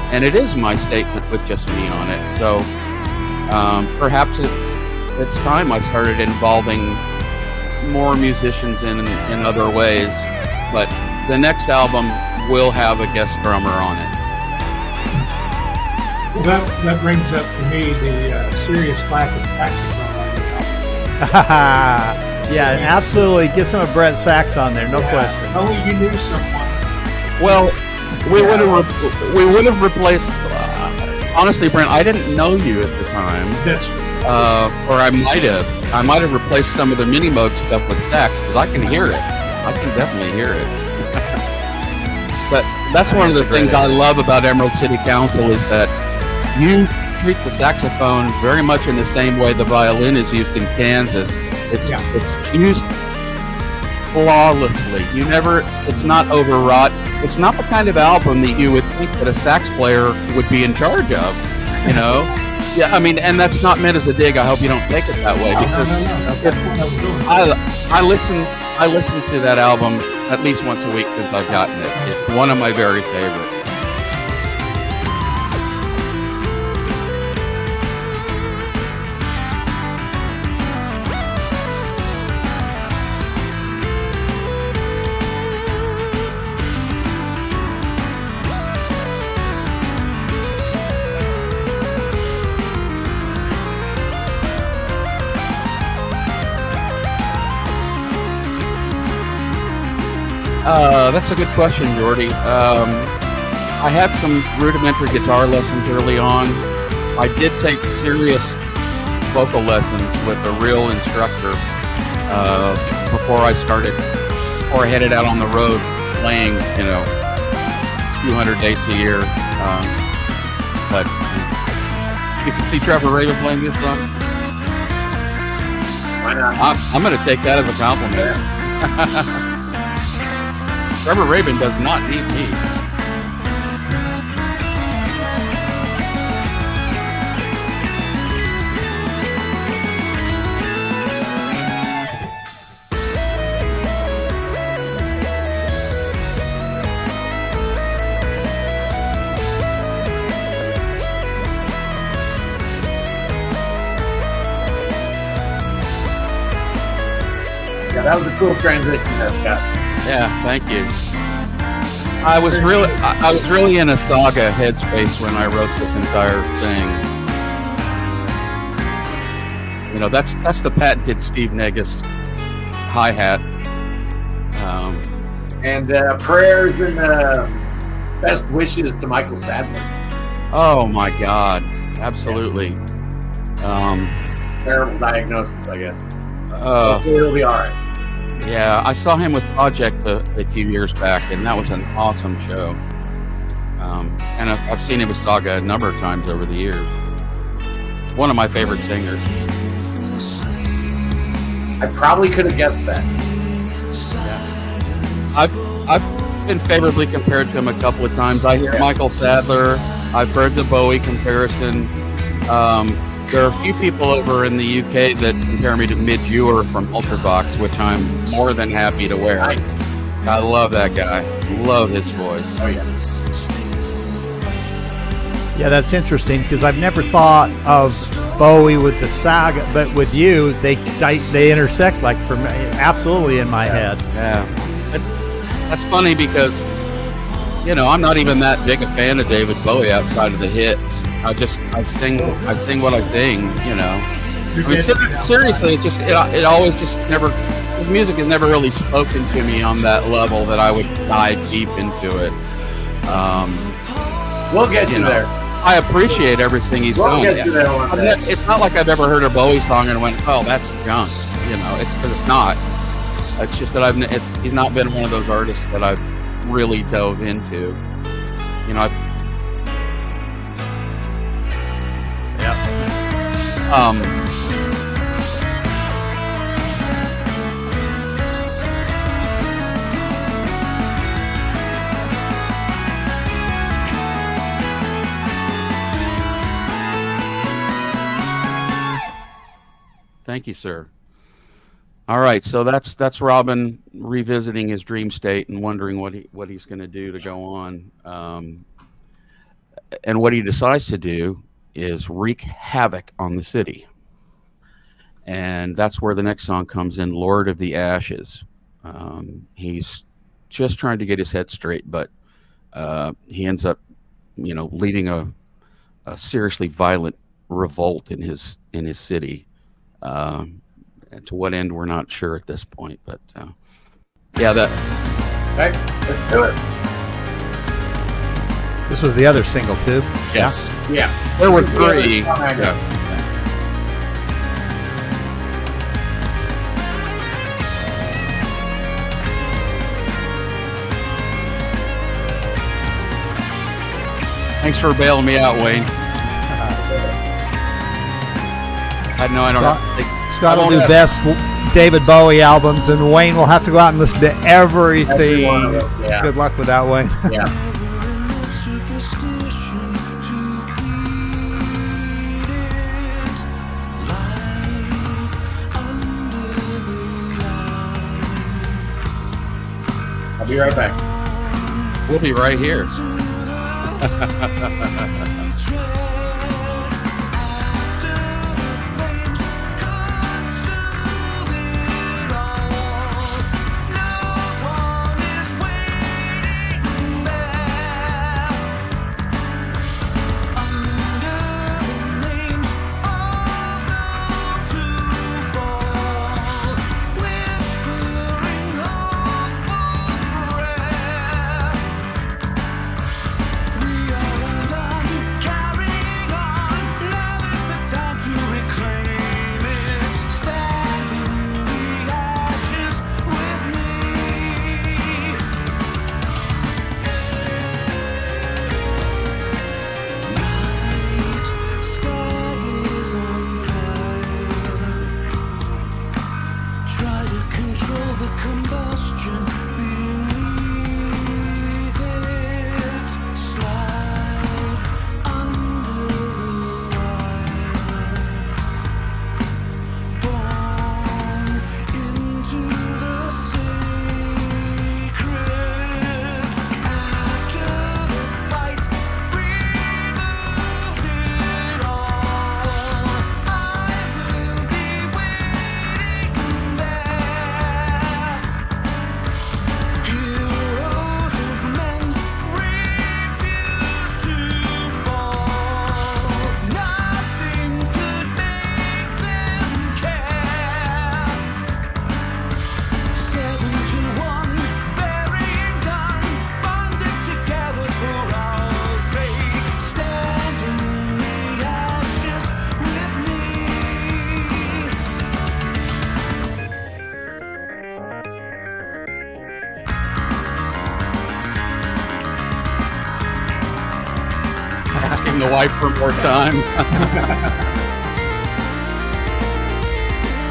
And it is my statement with just me on it. So perhaps it's time I started involving more musicians in other ways. But the next album will have a guest drummer on it. Well, that brings up for me the serious lack of practice on my album. Yeah, and absolutely. Get some of Brett Sachs on there, no question. Only you knew someone. Well, we would have replaced. Honestly, Brent, I didn't know you at the time. Or I might have replaced some of the Mini Moog stuff with sax because I can hear it. I can definitely hear it. But that's one of the things I love about Emerald City Council is that you treat the saxophone very much in the same way the violin is used in Kansas. It's used flawlessly. It's not overwrought. It's not the kind of album that you would think that a sax player would be in charge of, Yeah, I mean, and that's not meant as a dig. I hope you don't take it that way because That's what I was doing. I listen to that album at least once a week since I've gotten it. It's one of my very favorites. That's a good question, Jordy. I had some rudimentary guitar lessons early on. I did take serious vocal lessons with a real instructor before I headed out on the road playing, 200 dates a year. But you can see Trevor Rabin playing this song. Why not? I'm going to take that as a compliment. Trevor Rabin does not need me. that was a cool transition there, Scott. Yeah, thank you. I was really in a saga headspace when I wrote this entire thing. You know, that's the patented Steve Negus hi-hat. And prayers and best wishes to Michael Sadler. Oh my God, absolutely. Terrible diagnosis, I guess. Hopefully he'll be all right. Yeah, I saw him with Project a few years back, and that was an awesome show. And I've seen him with Saga a number of times over the years. One of my favorite singers. I probably could have guessed that. I've been favorably compared to him a couple of times. I hear Michael Sadler. I've heard the Bowie comparison. There are a few people over in the UK that compare me to Midge Ure from Ultravox, which I'm more than happy to wear. I love that guy. Love his voice. Oh, yeah. Yeah, that's interesting because I've never thought of Bowie with the Saga, but with you, they intersect like for me, absolutely in my head. Yeah, that's funny because I'm not even that big a fan of David Bowie outside of the hits. I sing what I sing. I mean, seriously, it always just never. His music has never really spoken to me on that level that I would dive deep into it. We'll get you there. I appreciate everything he's done. We'll get you there one day. It's not like I've ever heard a Bowie song and went, "Oh, that's junk." It's not. It's just that he's not been one of those artists that I've really dove into. Thank you, sir. All right, so that's Robin revisiting his dream state and wondering what he's going to do to go on. And what he decides to do is wreak havoc on the city. And that's where the next song comes in, Lord of the Ashes. He's just trying to get his head straight, but he ends up, leading a seriously violent revolt in his city. To what end, we're not sure at this point, but yeah, that. Okay, let's do it. This was the other single too. Yes. Yeah. There were three. Yeah. Thanks for bailing me out, Wayne. I know I don't have to think. Scott will do best David Bowie albums, and Wayne will have to go out and listen to everything. Yeah. Good luck with that, Wayne. Yeah. I'll be right back. We'll be right here. We are undone. asking the wife for more time.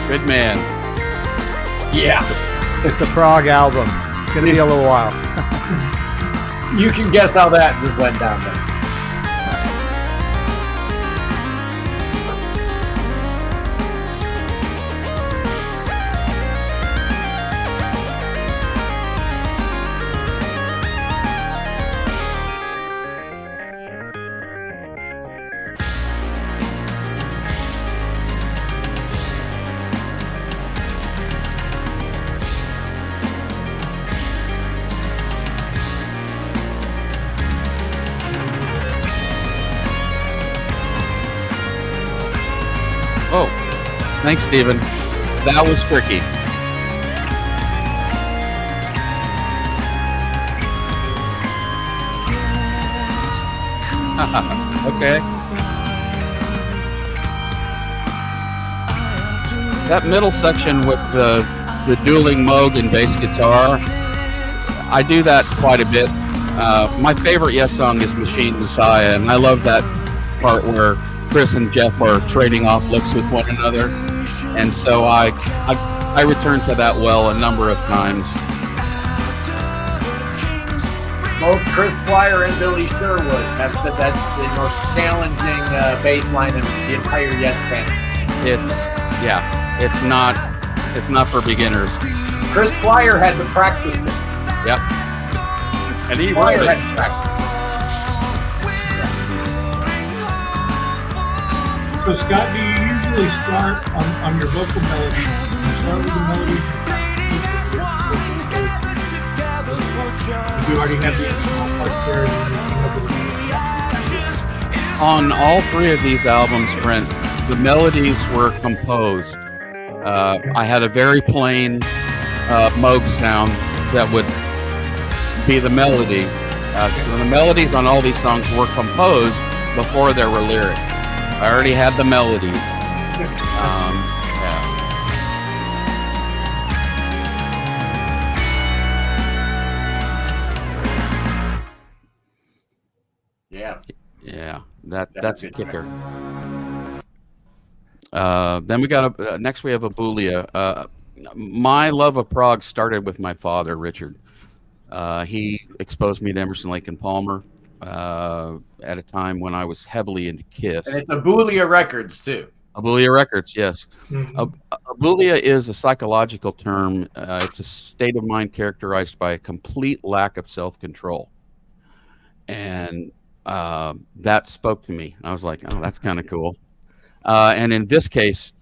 Good man. Yeah. It's a prog album. It's going to be a little while. You can guess how that just went down there. Oh, thanks, Stephen. That was tricky. Okay. That middle section with the dueling Moog and bass guitar, I do that quite a bit. My favorite Yes song is Machine Messiah, and I love that part where Chris and Jeff are trading off looks with one another, and so I return to that well a number of times. Both Chris Squire and Billy Sherwood have said that's the most challenging bass line in the entire Yes band. It's not for beginners. Chris Squire had to practice it. Yep. And he Squire wrote had it. to practice. So Scott, do you usually start on your vocal melody? You start with the melody. You already have the instrumental parts there. And you come up with the On all three of these albums, Brent, the melodies were composed. I had a very plain Moog sound that would be the melody. So the melodies on all these songs were composed before there were lyrics. I already had the melodies. Yeah, that's a kicker. Then we got next we have Abulia. My love of prog started with my father, Richard. He exposed me to Emerson, Lake and Palmer at a time when I was heavily into Kiss. And it's Abulia Records too. Abulia Records, yes. Mm-hmm. Abulia is a psychological term. It's a state of mind characterized by a complete lack of self-control. And that spoke to me. I was like, oh, that's kind of cool. And in this case,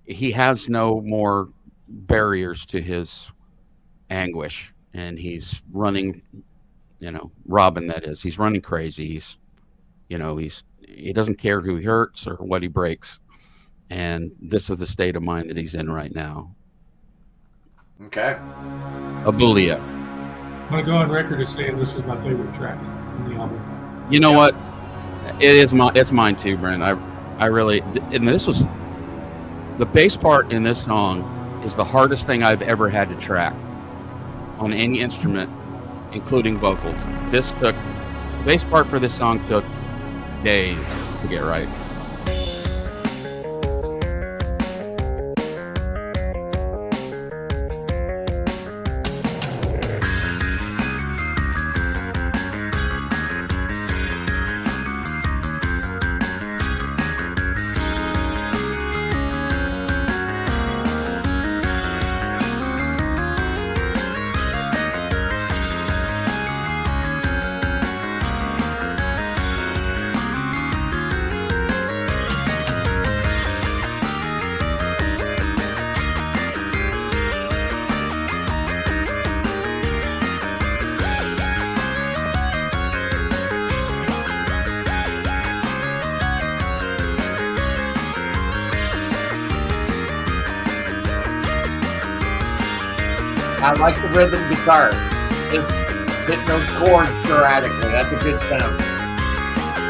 he has no more barriers to his anguish, and he's running, Robin, that is. He's running crazy. He doesn't care who he hurts or what he breaks. And this is the state of mind that he's in right now. Okay. Abulia. I'm going to go on record as saying this is my favorite track in the album. You know what? It's mine too, Brent. I really, and this was, the bass part in this song is the hardest thing I've ever had to track on any instrument, including vocals. The bass part for this song took days to get right. I like the rhythm guitar. Just hitting those chords sporadically. That's a good sound.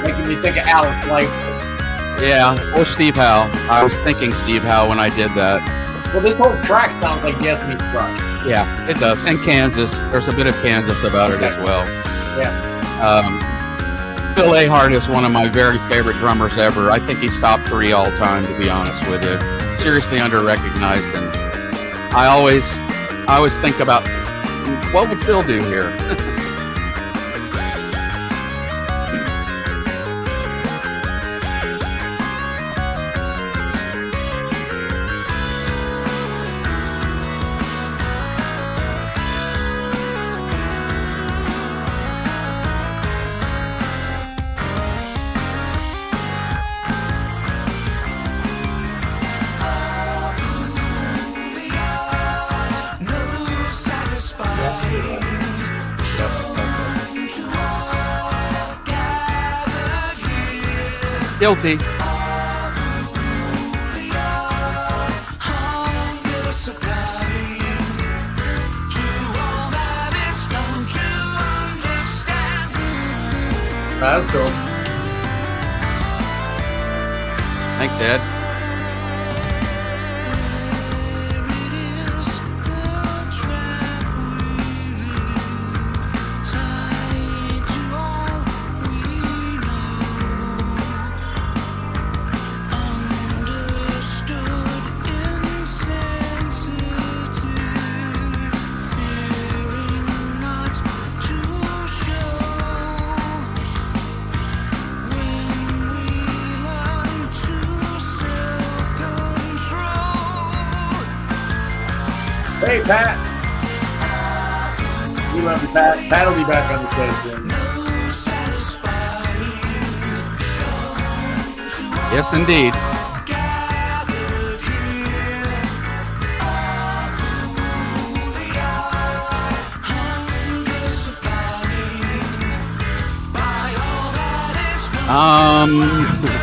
Making me think of Alex Langford. Yeah, or Steve Howe. I was thinking Steve Howe when I did that. Well, this whole track sounds like Yes Meets Prog. Yeah, it does. And Kansas. There's a bit of Kansas about it as well. Yeah. Phil Ahart is one of my very favorite drummers ever. I think he's top 3 all time, to be honest with you. Seriously under-recognized, and I always think about what would Phil do here. Guilty. That's cool. Thanks, Ed. Hey, Pat. We love you, Pat. Pat will be back on the stage soon. Yes, indeed.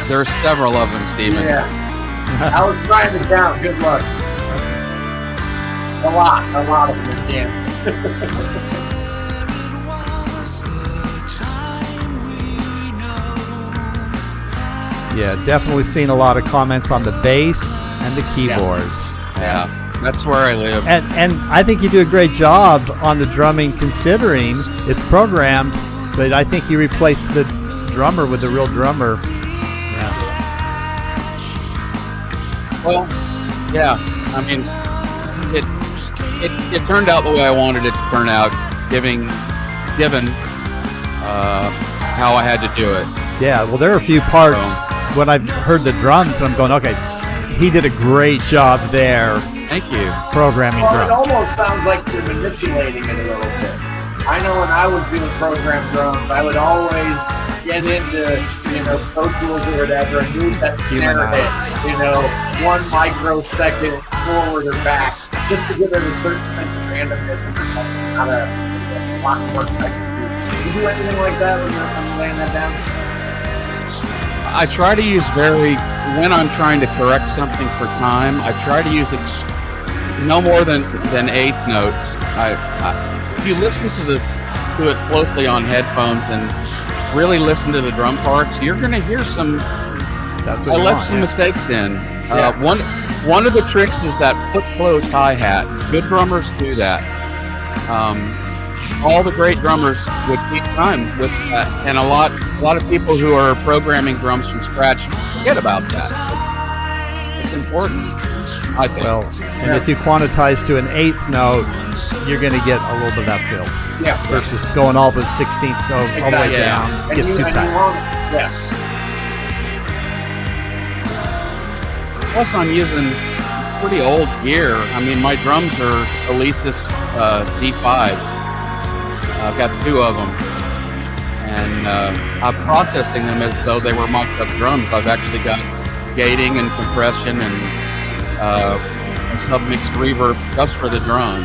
There's several of them, Stephen. Yeah. I was trying to count. Good luck. A lot of them again. Yeah, definitely seen a lot of comments on the bass and the keyboards. Yeah, that's where I live. And I think you do a great job on the drumming, considering it's programmed, but I think you replaced the drummer with the real drummer. Yeah. Well, yeah, I mean, it turned out the way I wanted it to turn out, given how I had to do it. Yeah, well, there are a few parts when I've heard the drums, and I'm going, okay, he did a great job there. Thank you. Programming drums. It almost sounds like you're manipulating it a little bit. I know when I was doing programmed drums, I would always get into, Pro Tools or whatever and move that snare hit, 1 microsecond forward or back, just to give it a certain sense of randomness and not a clockwork type of thing. Do you do anything like that when you're laying that down? I try to use when I'm trying to correct something for time, I try to use no more than 8th notes. If you listen to it closely on headphones and really listen to the drum parts, you're going to hear some. I left some mistakes in. Yeah. One of the tricks is that foot close hi-hat. Good drummers do that. All the great drummers would keep time with that, and a lot of people who are programming drums from scratch forget about that. It's important, I think. Well, and if you quantize to an 8th note, you're going to get a little bit of that feel. Yeah. Versus going all the 16th note all the way down. And Gets too tight. Yes. Plus, I'm using pretty old gear. I mean, my drums are Alesis D5s. I've got 2 of them, and I'm processing them as though they were mocked up drums. I've actually got gating and compression and submixed reverb just for the drum.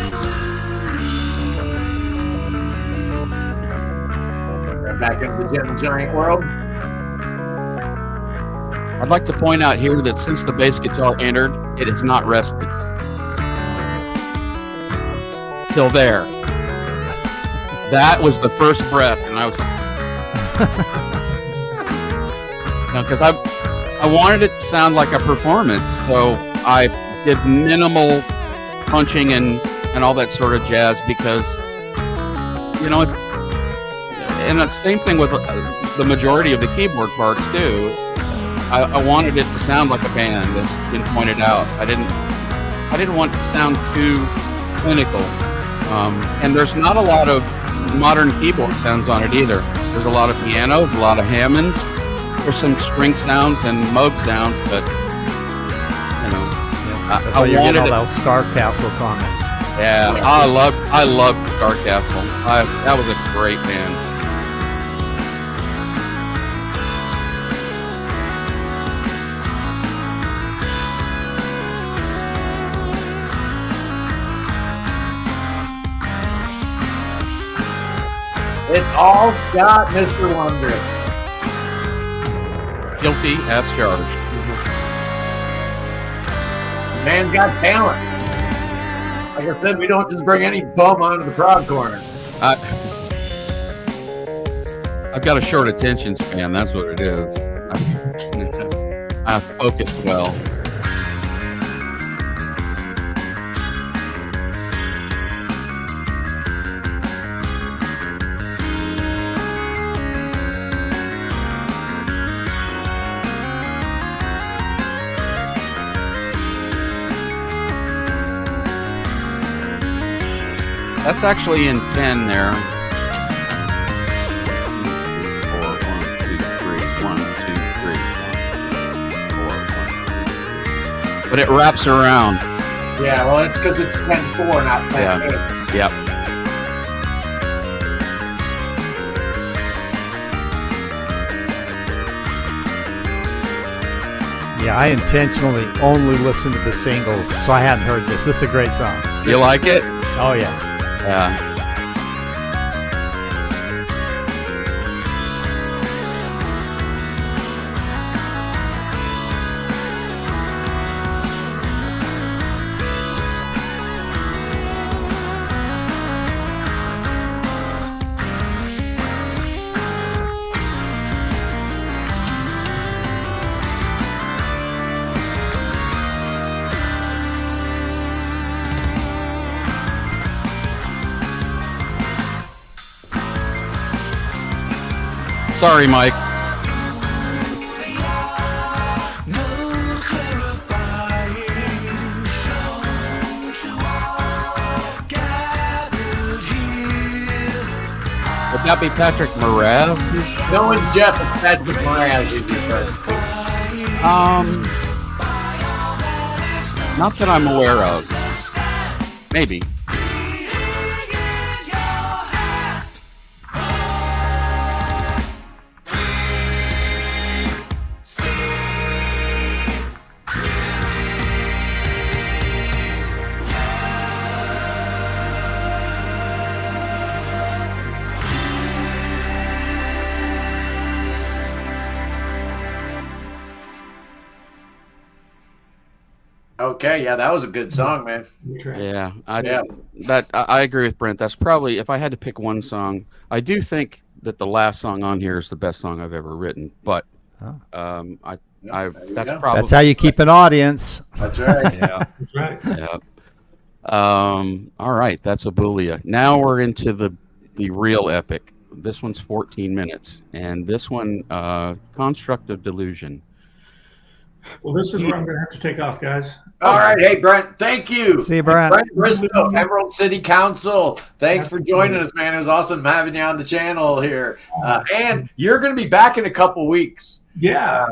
Back into the Gentle Giant world. I'd like to point out here that since the bass guitar entered, it has not rested. Till there. That was the first breath, and I was, because I wanted it to sound like a performance, so I did minimal punching and all that sort of jazz, because and the same thing with the majority of the keyboard parts too. I wanted it to sound like a band, as been pointed out. I didn't want it to sound too clinical. And there's not a lot of modern keyboard sounds on it either. There's a lot of pianos, a lot of Hammonds. There's some string sounds and Moog sounds, but you know, That's why you get all those Starcastle comments. yeah, I love Starcastle. That was a great band. It's all Scott, Mr. Wonder. Guilty as charged. Man's got talent. Like I said, we don't just bring any bum onto the Prog Corner. I've got a short attention span. That's what it is. I focus well. That's actually in 10 there. 4, 1, 2, 3, 1, 2, 3, 1, 2, 3, 4, 1, 2, 3. But it wraps around. Yeah, well, it's because it's 10-4, not 10-8. Yep. Yeah, I intentionally only listen to the singles, so I hadn't heard this. This is a great song. You like it? Oh, yeah. Yeah. Sorry, Mike. Would that be Patrick Mraz? No one's Jeff, it's Patrick Mraz. Not that I'm aware of. Maybe. Okay, yeah, that was a good song, man. Yeah, I agree with Brent. That's probably, if I had to pick one song, I do think that the last song on here is the best song I've ever written. But that's probably That's how you keep an audience. That's right. Yeah. That's right. Yeah. All right, that's Abulia. Now we're into the real epic. This one's 14 minutes, and this one, Construct of Delusion. Well, this is where I'm going to have to take off, guys. All right. Hey, Brent, thank you. See you, Brent. Brent Bristow, Emerald City Council. Thanks for joining us, man. It was awesome having you on the channel here. And you're going to be back in a couple weeks. Yeah.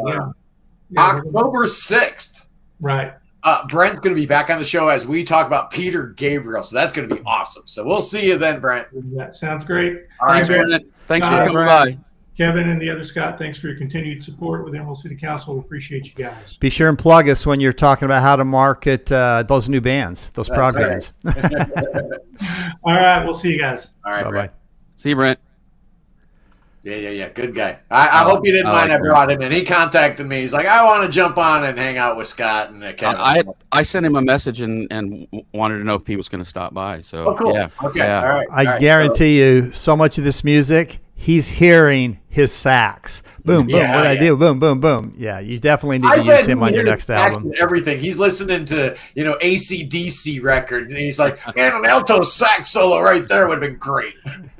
October 6th. Right. Brent's going to be back on the show as we talk about Peter Gabriel. So that's going to be awesome. So we'll see you then, Brent. That sounds great. All right, Brent. Thanks for Bye, coming by. Kevin and the other Scott, thanks for your continued support with Emerald City Council. We appreciate you guys. Be sure and plug us when you're talking about how to market those new bands, those prog bands. All right. We'll see you guys. All right, Bye-bye. Brent. See you, Brent. Yeah. Good guy. I hope you didn't mind I brought him in. He contacted me. He's like, I want to jump on and hang out with Scott and Kevin. I sent him a message and wanted to know if he was going to stop by. So, cool. Yeah. Okay. Yeah. All right. I guarantee you, so much of this music he's hearing his sax. Boom, boom. Yeah, What I yeah. do? Boom, boom, boom. Yeah, you definitely need to I bet use him he on your hears next sax album. and everything. He's listening to, AC/DC record, and he's like, man, an alto sax solo right there would have been great.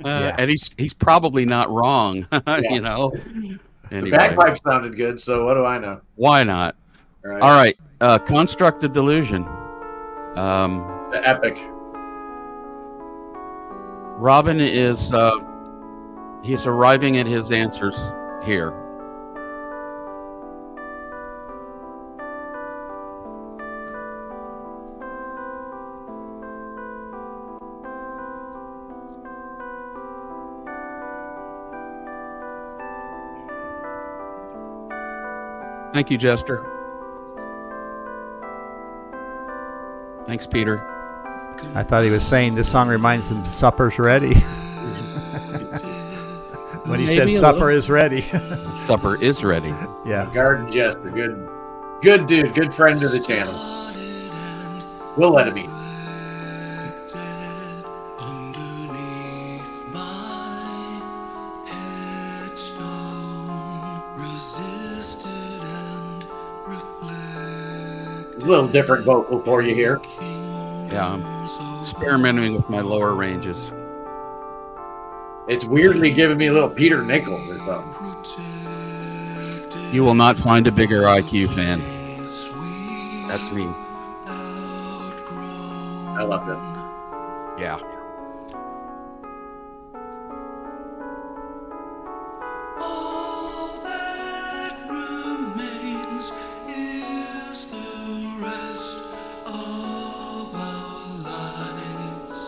Yeah. And he's probably not wrong, The Anyway, bagpipe sounded good, so what do I know? why not? Right? All right, Construct of Delusion. The epic. Robin is he's arriving at his answers here. Thank you, Jester. Thanks, Peter. I thought he was saying this song reminds him supper's ready. When he said Maybe a supper little. is ready. Supper is ready. Yeah. Garden Jester, good dude, good friend to the channel. We'll let him eat. Underneath my headstone, resisted and reflected. A little different vocal for you here. Yeah, I'm experimenting with my lower ranges. It's weirdly giving me a little Peter Nichols or something. You will not find a bigger IQ fan. That's me. I love it. Yeah. All that remains is the rest of our lives.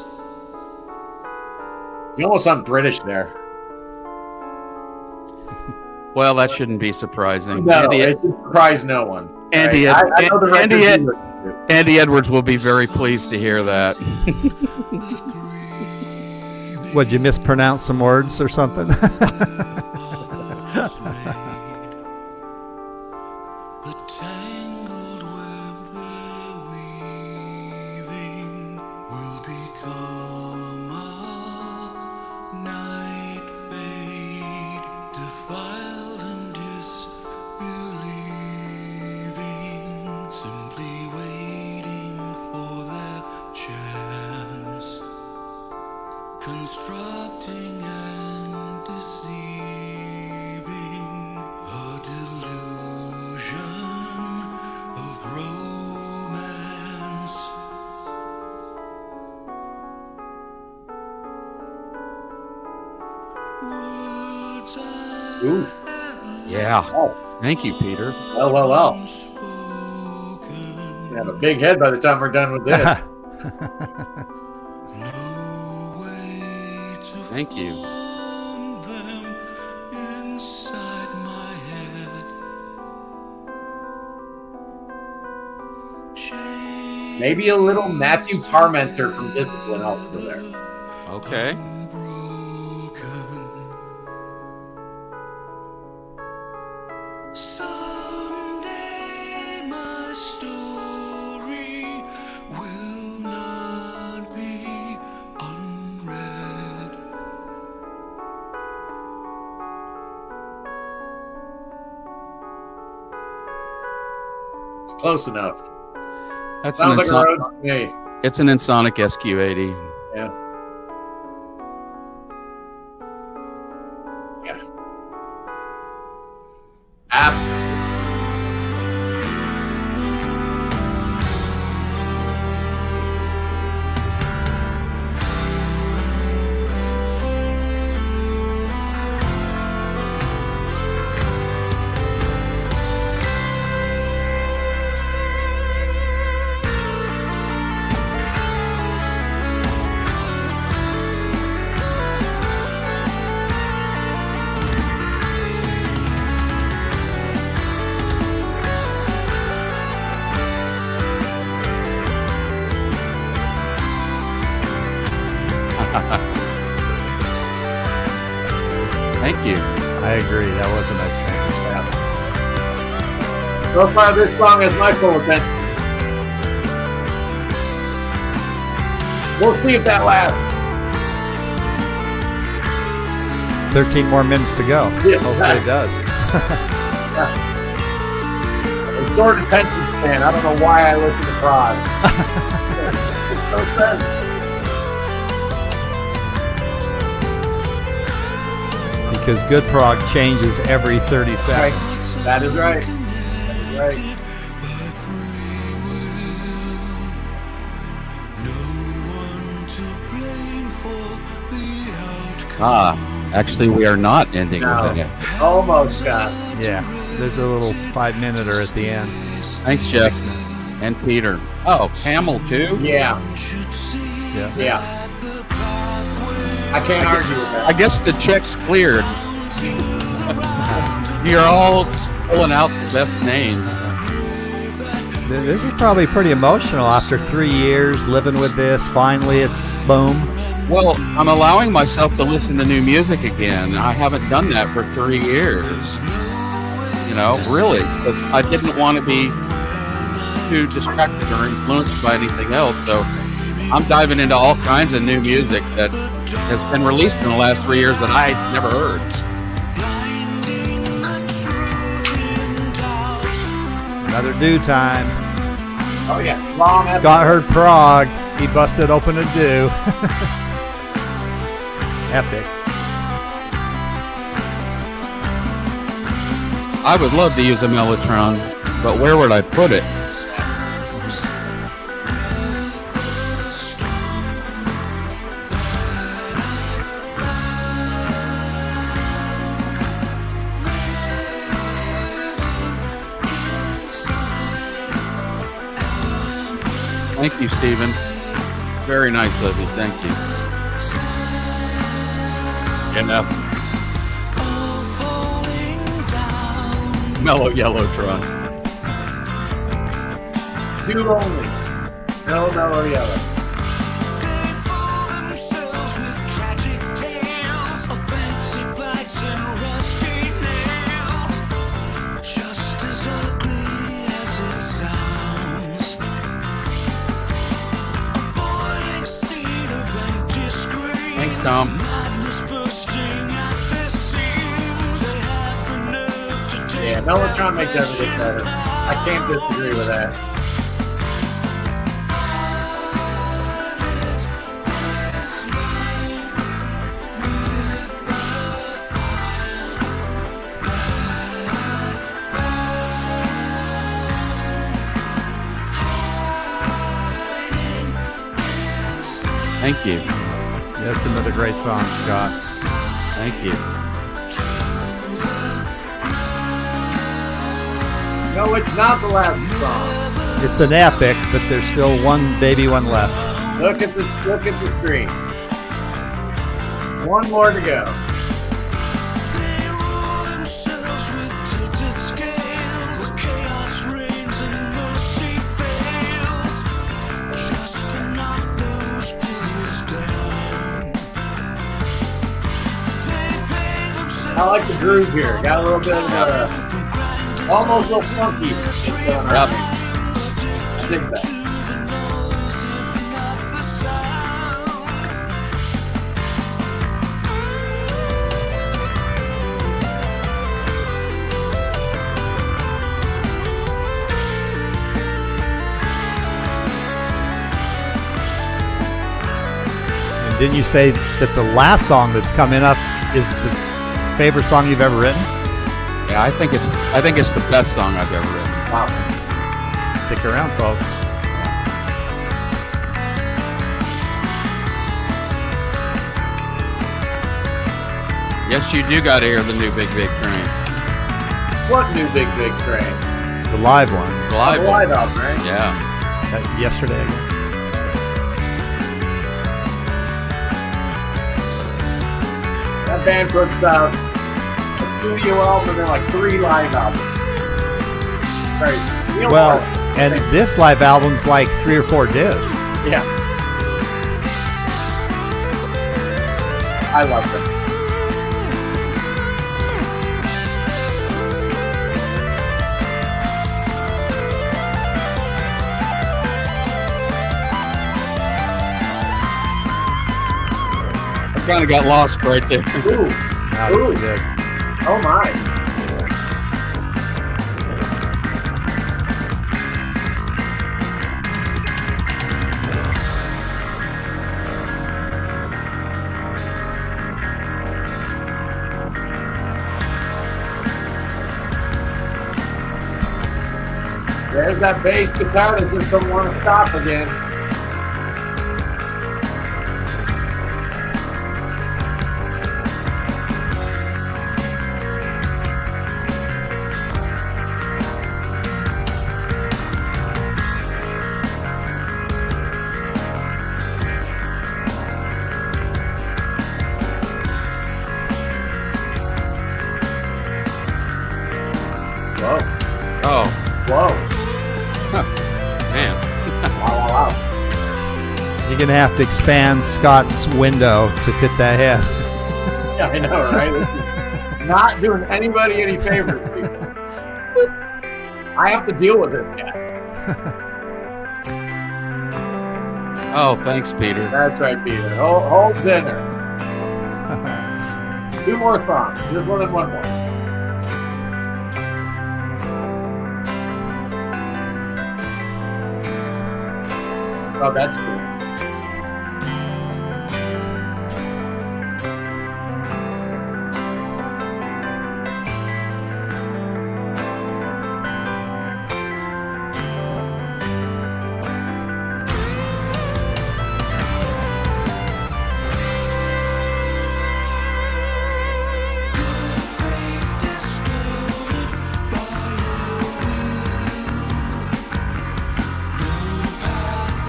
You almost sound British there. Well, that shouldn't be surprising. No, it should surprise no one. Andy- Right? I know the Andy- records you listen to. Andy Edwards will be very pleased to hear that. Would you mispronounce some words or something? The tangled web they're weaving will become a night fade, defiled and disbelieving, simply waiting for their chance, constructing and deceiving a delusion of romance. Words Ooh. Yeah. Oh, Thank you, Peter. well. unspoken, We have a big head by the time we're done with this. no way to Thank you. form them inside my head. Chains Maybe a little Matthew Parmenter from Discipline also there. Okay. unbroken. Someday my story will not be unread. Close enough. That's Sounds like a Enson- Rhodes to me. It's an Ensoniq SQ80. Yeah. Yeah. Absolutely. Thank you. I agree. That was a nice transition. So far, this song has my full attention. We'll see if that lasts. 13 more minutes to go. Yes. Hopefully it does. It's short attention span. I don't know why I listen to Prog. It's so sad. Because good prog changes every 30 seconds. Right. That is right. That is right. Actually, we are not ending No. with it. Almost, Scott. Yeah, there's a little 5-minuter at the end. Thanks, Jeff. And Peter. Oh, Hamill, too? Yeah. Yeah. Yeah. I can't argue with that. I guess the check's cleared. You're all pulling out the best names. This is probably pretty emotional after 3 years living with this. Finally, it's boom. Well, I'm allowing myself to listen to new music again. I haven't done that for 3 years. You know, really. Because I didn't want to be too distracted or influenced by anything else. So I'm diving into all kinds of new music that has been released in the last 3 years that I never heard. Another do time. Oh, yeah. Long Scott heard prog. He busted open a do. Epic. I would love to use a Mellotron, but where would I put it? Thank you, Stephen. Very nice of you. Thank you. Enough. Mellow Yellowtron. Two only. No mellow yellow. Thanks, Tom. Yeah, Mellotron makes everything better. I can't disagree with that. Thank you. That's another great song, Scott. Thank you. No, it's not the last song. It's an epic, but there's still one left. Look at the screen. One more to go. I like the groove here. Got a little bit of almost a little funky. Yep. I dig that. And didn't you say that the last song that's coming up is the favorite song you've ever written? Yeah, I think it's the best song I've ever written. Wow. Stick around, folks. Yes, you do got to hear the new Big Train. What new big train? The live one. The live The one. live album, right? Yeah. Yesterday, I guess. That band puts out a studio album and then like 3 live albums. Crazy. You know Well, what? and this live album's like 3 or 4 discs. Yeah. I love them. I kind of got lost right there. Ooh. God, it's Ooh. good. Oh my. There's that bass guitar that just don't want to stop again. Whoa. Oh, Whoa. man. Wow. You're gonna have to expand Scott's window to fit that head. Yeah, I know, right? This is not doing anybody any favors, people. I have to deal with this guy. Oh, thanks, Peter. That's right, Peter. Hold dinner. 2 more songs. Just one more. Oh, that's cool.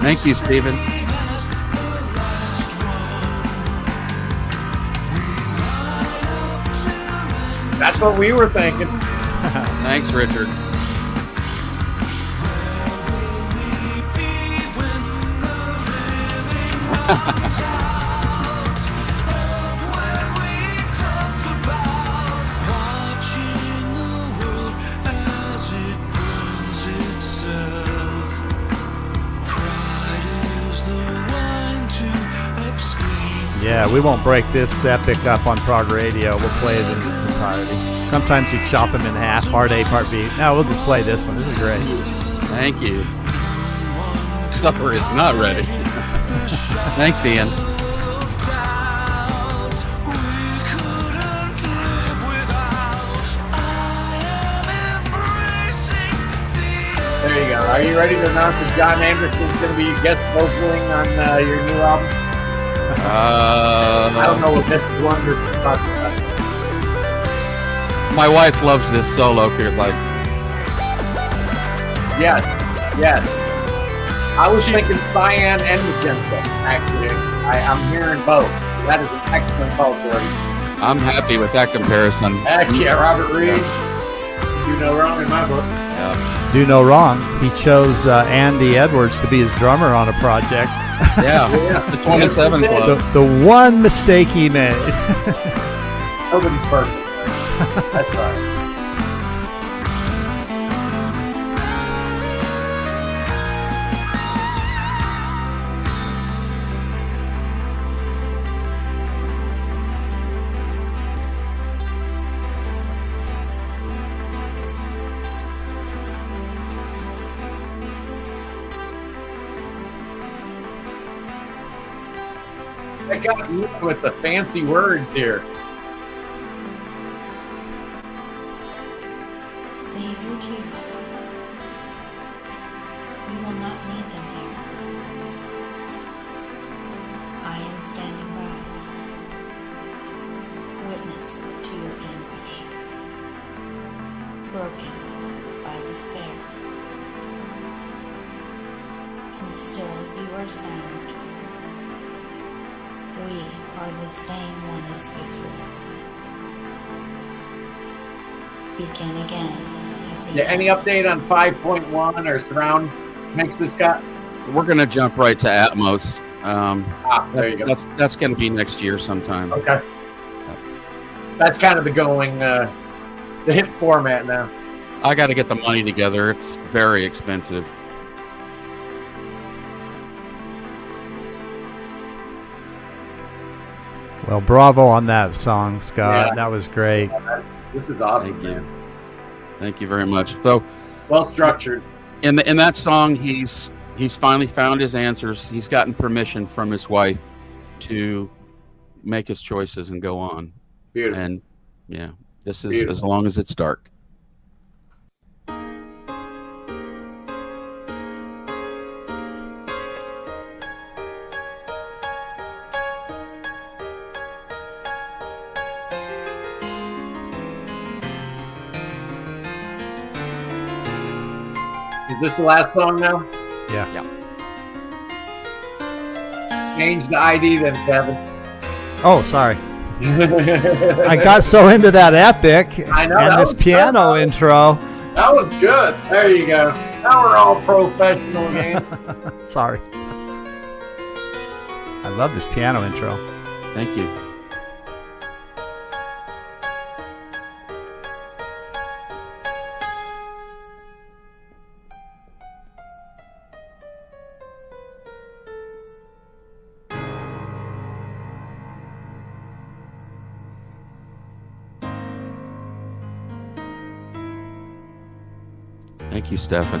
Thank you, Stephen. That's what we were thinking. Thanks, Richard. Yeah, we won't break this epic up on Prog Radio. We'll play it in its entirety. Sometimes you chop them in half, part A, part B. No, we'll just play this one. This is great. Thank you. Supper is not ready. Thanks, Ian. There you go. Are you ready to announce that John Anderson's going to be guest vocaling on your new album? I don't know what this one is talking about. My wife loves this solo. She's like, Yes. I was thinking Cyan and Magenta, actually. I'm hearing both. That is an excellent call, Jordy. I'm happy with that comparison. Heck yeah, Robert Reed. You know wrong in my book. Yeah. Do no wrong. He chose Andy Edwards to be his drummer on a project. Yeah. The 27 Club. The one mistake he made. Nobody's perfect. That's right. I got you with the fancy words here. Save your tears. You will not need them here. I am standing by, witness to your anguish, broken by despair. And still you are silent. We are the same one as before. Begin again. Yeah, any update on 5.1 or surround mixes, Scott? We're going to jump right to Atmos. There you go. That's going to be next year sometime. Okay. That's kind of the going, the hip format now. I got to get the money together. It's very expensive. Well, bravo on that song, Scott. Yeah. That was great. This is awesome. Thank you. Man. Thank you very much. So, Well structured. in that song, he's finally found his answers. He's gotten permission from his wife to make his choices and go on. Beautiful. And yeah, this is Beautiful. As long as it's dark. Is this the last song now? Yeah. Change the ID then, Kevin. Oh, sorry. I got so into that epic I know, and that this was piano good. intro. That was good. There you go. Now we're all professional again. Sorry. I love this piano intro. Thank you. Thank you, Stefan.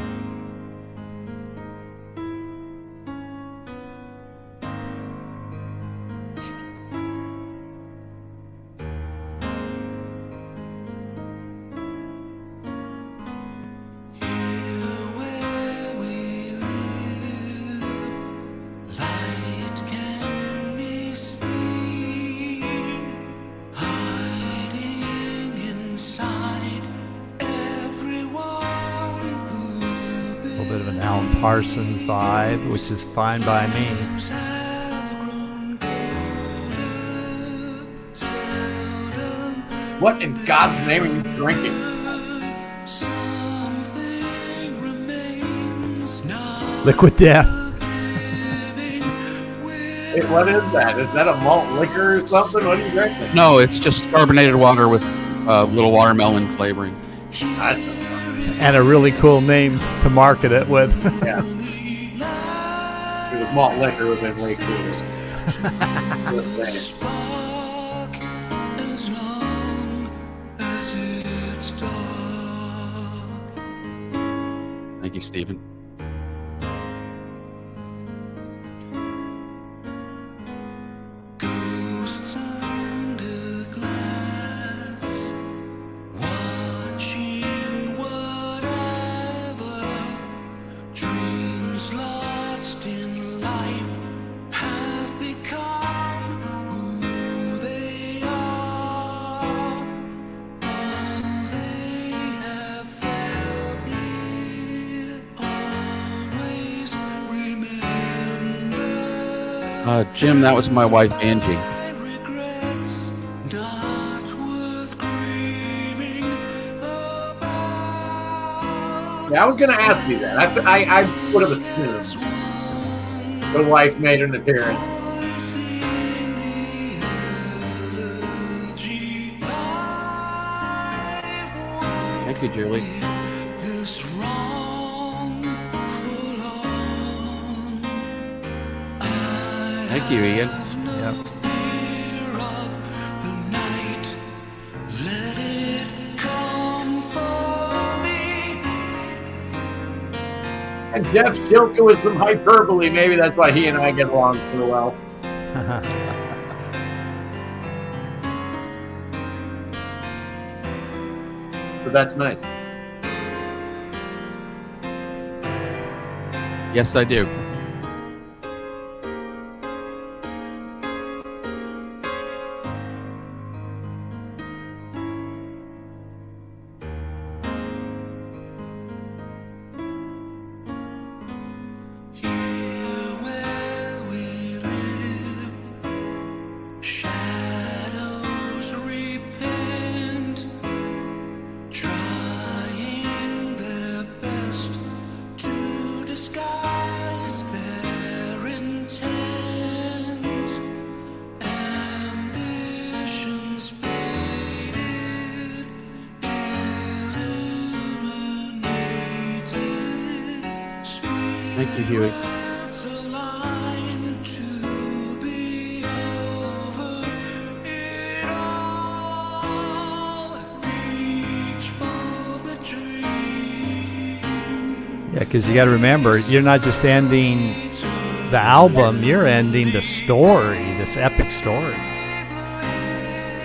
Light can be seen, hiding inside everyone who A little bit of an Alan Parsons vibe, which is fine by me. What in God's name are you drinking? Liquid Death. Hey, what is that? Is that a malt liquor or something? What are you drinking? No, it's just carbonated water with a little watermelon flavoring. I don't know. And a really cool name to market it with. Yeah. It was malt liquor would have been way cooler. Just saying. as long as it's dark. Thank you, Stephen. Ghosts under glass, watching whatever dreams lost in life have become who they are. All they have felt here always remember. Jim, that was my wife, Angie. Regrets not worth grieving about. Yeah, I was going to ask you that. I would have assumed the wife made an appearance. Thank you, Julie. This wrongful on. Thank you, Ian. Yep. Fear of the night. Let it come for me. And Jeff Shilka with some hyperbole. Maybe that's why he and I get along so well. But that's nice. Yes, I do. Here where we live, shadows repent, trying their best to disguise their intent. Ambitions faded, illuminated. Thank you, Huey. It's a line to be over Yeah, because you got to remember, you're not just ending the album, you're ending the story, this epic story.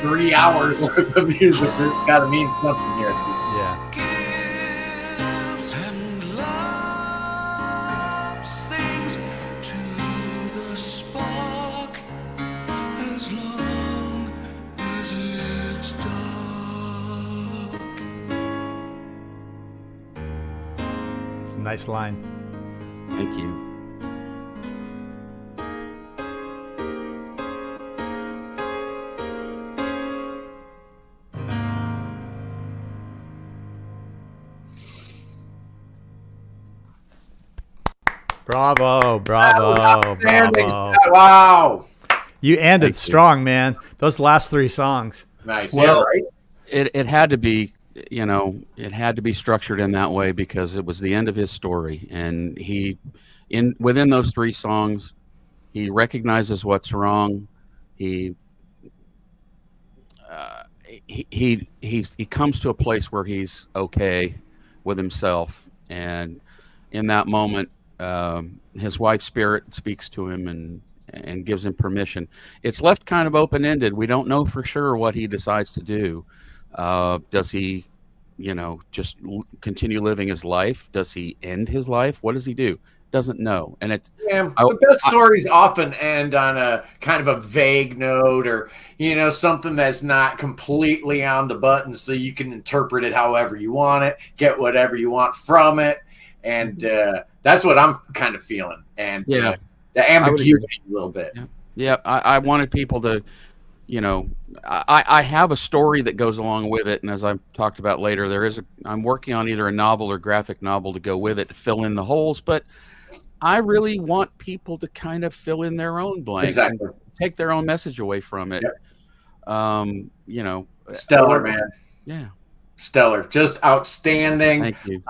3 hours worth of music. It's got to mean something here. Yeah. And love sings to the spark as long as it's dark. It's a nice line. Thank you. Bravo, bravo, Outstanding. bravo. Wow. You ended Thank you. strong, man. Those last 3 songs. Nice. Well, yeah, right? It had to be, it had to be structured in that way because it was the end of his story, and within those 3 songs, he recognizes what's wrong. He comes to a place where he's okay with himself, and in that moment, his wife's spirit speaks to him and gives him permission. It's left kind of open-ended. We don't know for sure what he decides to do. Does he, just continue living his life? Does he end his life? What does he do? Doesn't know. And it's the best stories often end on a kind of a vague note, or something that's not completely on the button, so you can interpret it however you want it, get whatever you want from it, and that's what I'm kind of feeling. And the ambiguity a little bit. Yeah, I wanted people to, I have a story that goes along with it, and as I've talked about later, I'm working on either a novel or graphic novel to go with it to fill in the holes, but I really want people to kind of fill in their own blanks and take their own message away from it. Yep. Stellar, man. Yeah. Stellar. Just outstanding. Thank you.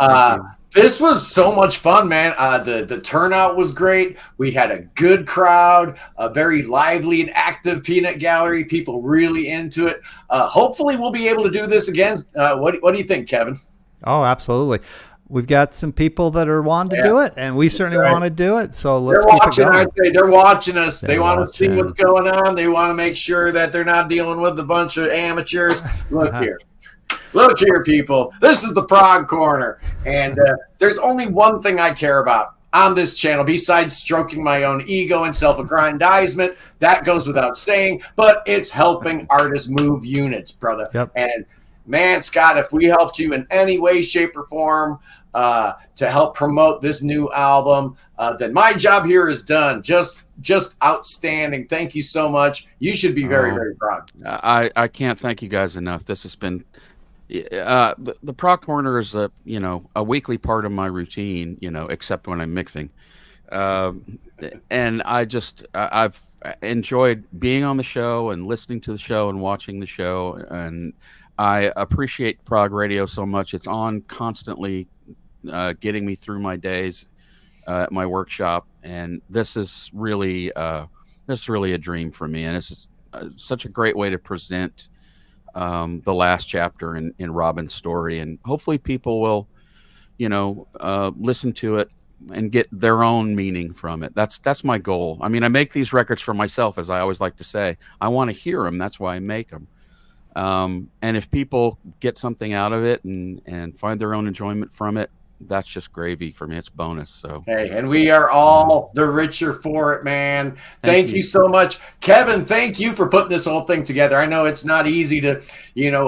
This was so much fun, man. The turnout was great. We had a good crowd, a very lively and active peanut gallery. People really into it. Hopefully we'll be able to do this again. What do you think, Kevin? Oh, absolutely. We've got some people that are wanting to do it, and we certainly want to do it. So let's keep it going. They're watching us. They want to see what's going on. They want to make sure that they're not dealing with a bunch of amateurs. Look here. Look here, people. This is the Prog Corner. And there's only one thing I care about on this channel besides stroking my own ego and self-aggrandizement. That goes without saying, but it's helping artists move units, brother. Yep. And man, Scott, if we helped you in any way, shape, or form to help promote this new album, then my job here is done. Just outstanding. Thank you so much. You should be very, very proud. I can't thank you guys enough. This has been the Prog Corner is a weekly part of my routine, except when I'm mixing. And I've enjoyed being on the show and listening to the show and watching the show, and I appreciate Prog Radio so much. It's on constantly, getting me through my days at my workshop, and this is really a dream for me, and it's such a great way to present the last chapter in Robin's story, and hopefully people will listen to it and get their own meaning from it. That's my goal. I mean, I make these records for myself, as I always like to say. I want to hear them. That's why I make them. And if people get something out of it and find their own enjoyment from it, that's just gravy for me. It's bonus. So hey, and we are all the richer for it, man. Thank you so much, Kevin. Thank you for putting this whole thing together. I know it's not easy to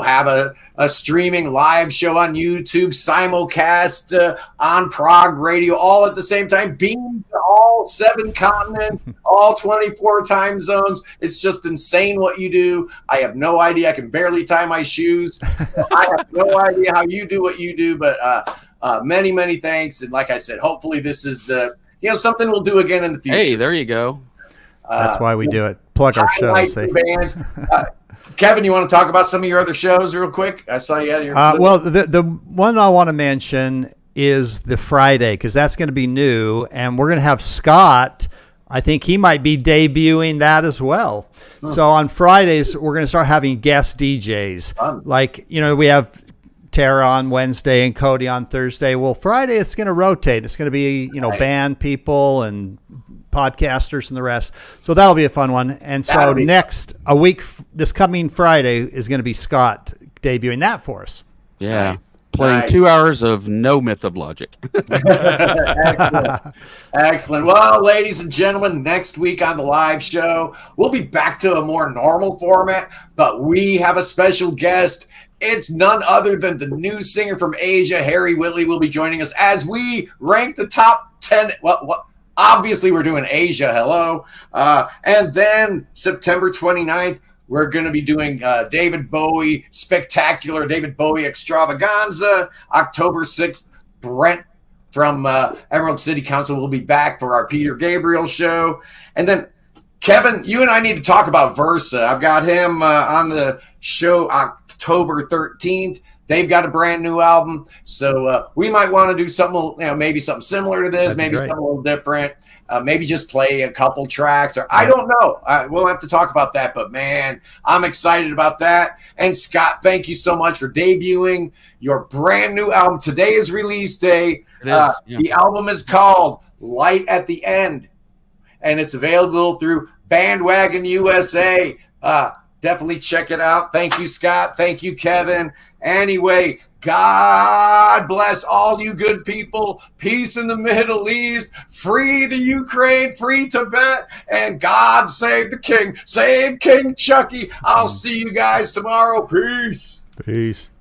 have a streaming live show on YouTube, simulcast on Prog Radio, all at the same time, beamed to all 7 continents, all 24 time zones. It's just insane what you do. I have no idea. I can barely tie my shoes. I have no idea how you do what you do, but many, many thanks. And like I said, hopefully this is something we'll do again in the future. Hey, there you go. That's why we do it. Plug our shows. Bands. Kevin, you want to talk about some of your other shows real quick? I saw you had your well, the one I want to mention is the Friday, because that's going to be new, and we're going to have Scott. I think he might be debuting that as well. So on Fridays, we're going to start having guest DJs. Like, we have Tara on Wednesday and Cody on Thursday. Well, Friday it's going to rotate. It's going to be, Right. band people and podcasters and the rest. So that'll be a fun one. And so this coming Friday is going to be Scott debuting that for us. Yeah. Nice. Playing Nice. 2 hours of no Myth of Logic. Excellent. Excellent. Well, ladies and gentlemen, next week on the live show, we'll be back to a more normal format, but we have a special guest. It's none other than the new singer from Asia, Harry Whitley, will be joining us as we rank the top 10. What? Obviously, we're doing Asia. Hello. And then September 29th, we're going to be doing David Bowie, Spectacular David Bowie Extravaganza. October 6th, Brent from Emerald City Council will be back for our Peter Gabriel show. And then, Kevin, you and I need to talk about Versa. I've got him on the show October 13th. They've got a brand new album. So we might want to do something, maybe something similar to this, That'd be maybe great. something a little different. Maybe just play a couple tracks, or I don't know. We'll have to talk about that. But man, I'm excited about that. And Scott, thank you so much for debuting your brand new album. Today is release day. It is, yeah. The album is called Light at the End, and it's available through Bandwagon USA. Definitely check it out. Thank you, Scott. Thank you, Kevin. Anyway, God bless all you good people. Peace in the Middle East. Free the Ukraine. Free Tibet. And God save the king. Save King Chucky. I'll see you guys tomorrow. Peace. Peace.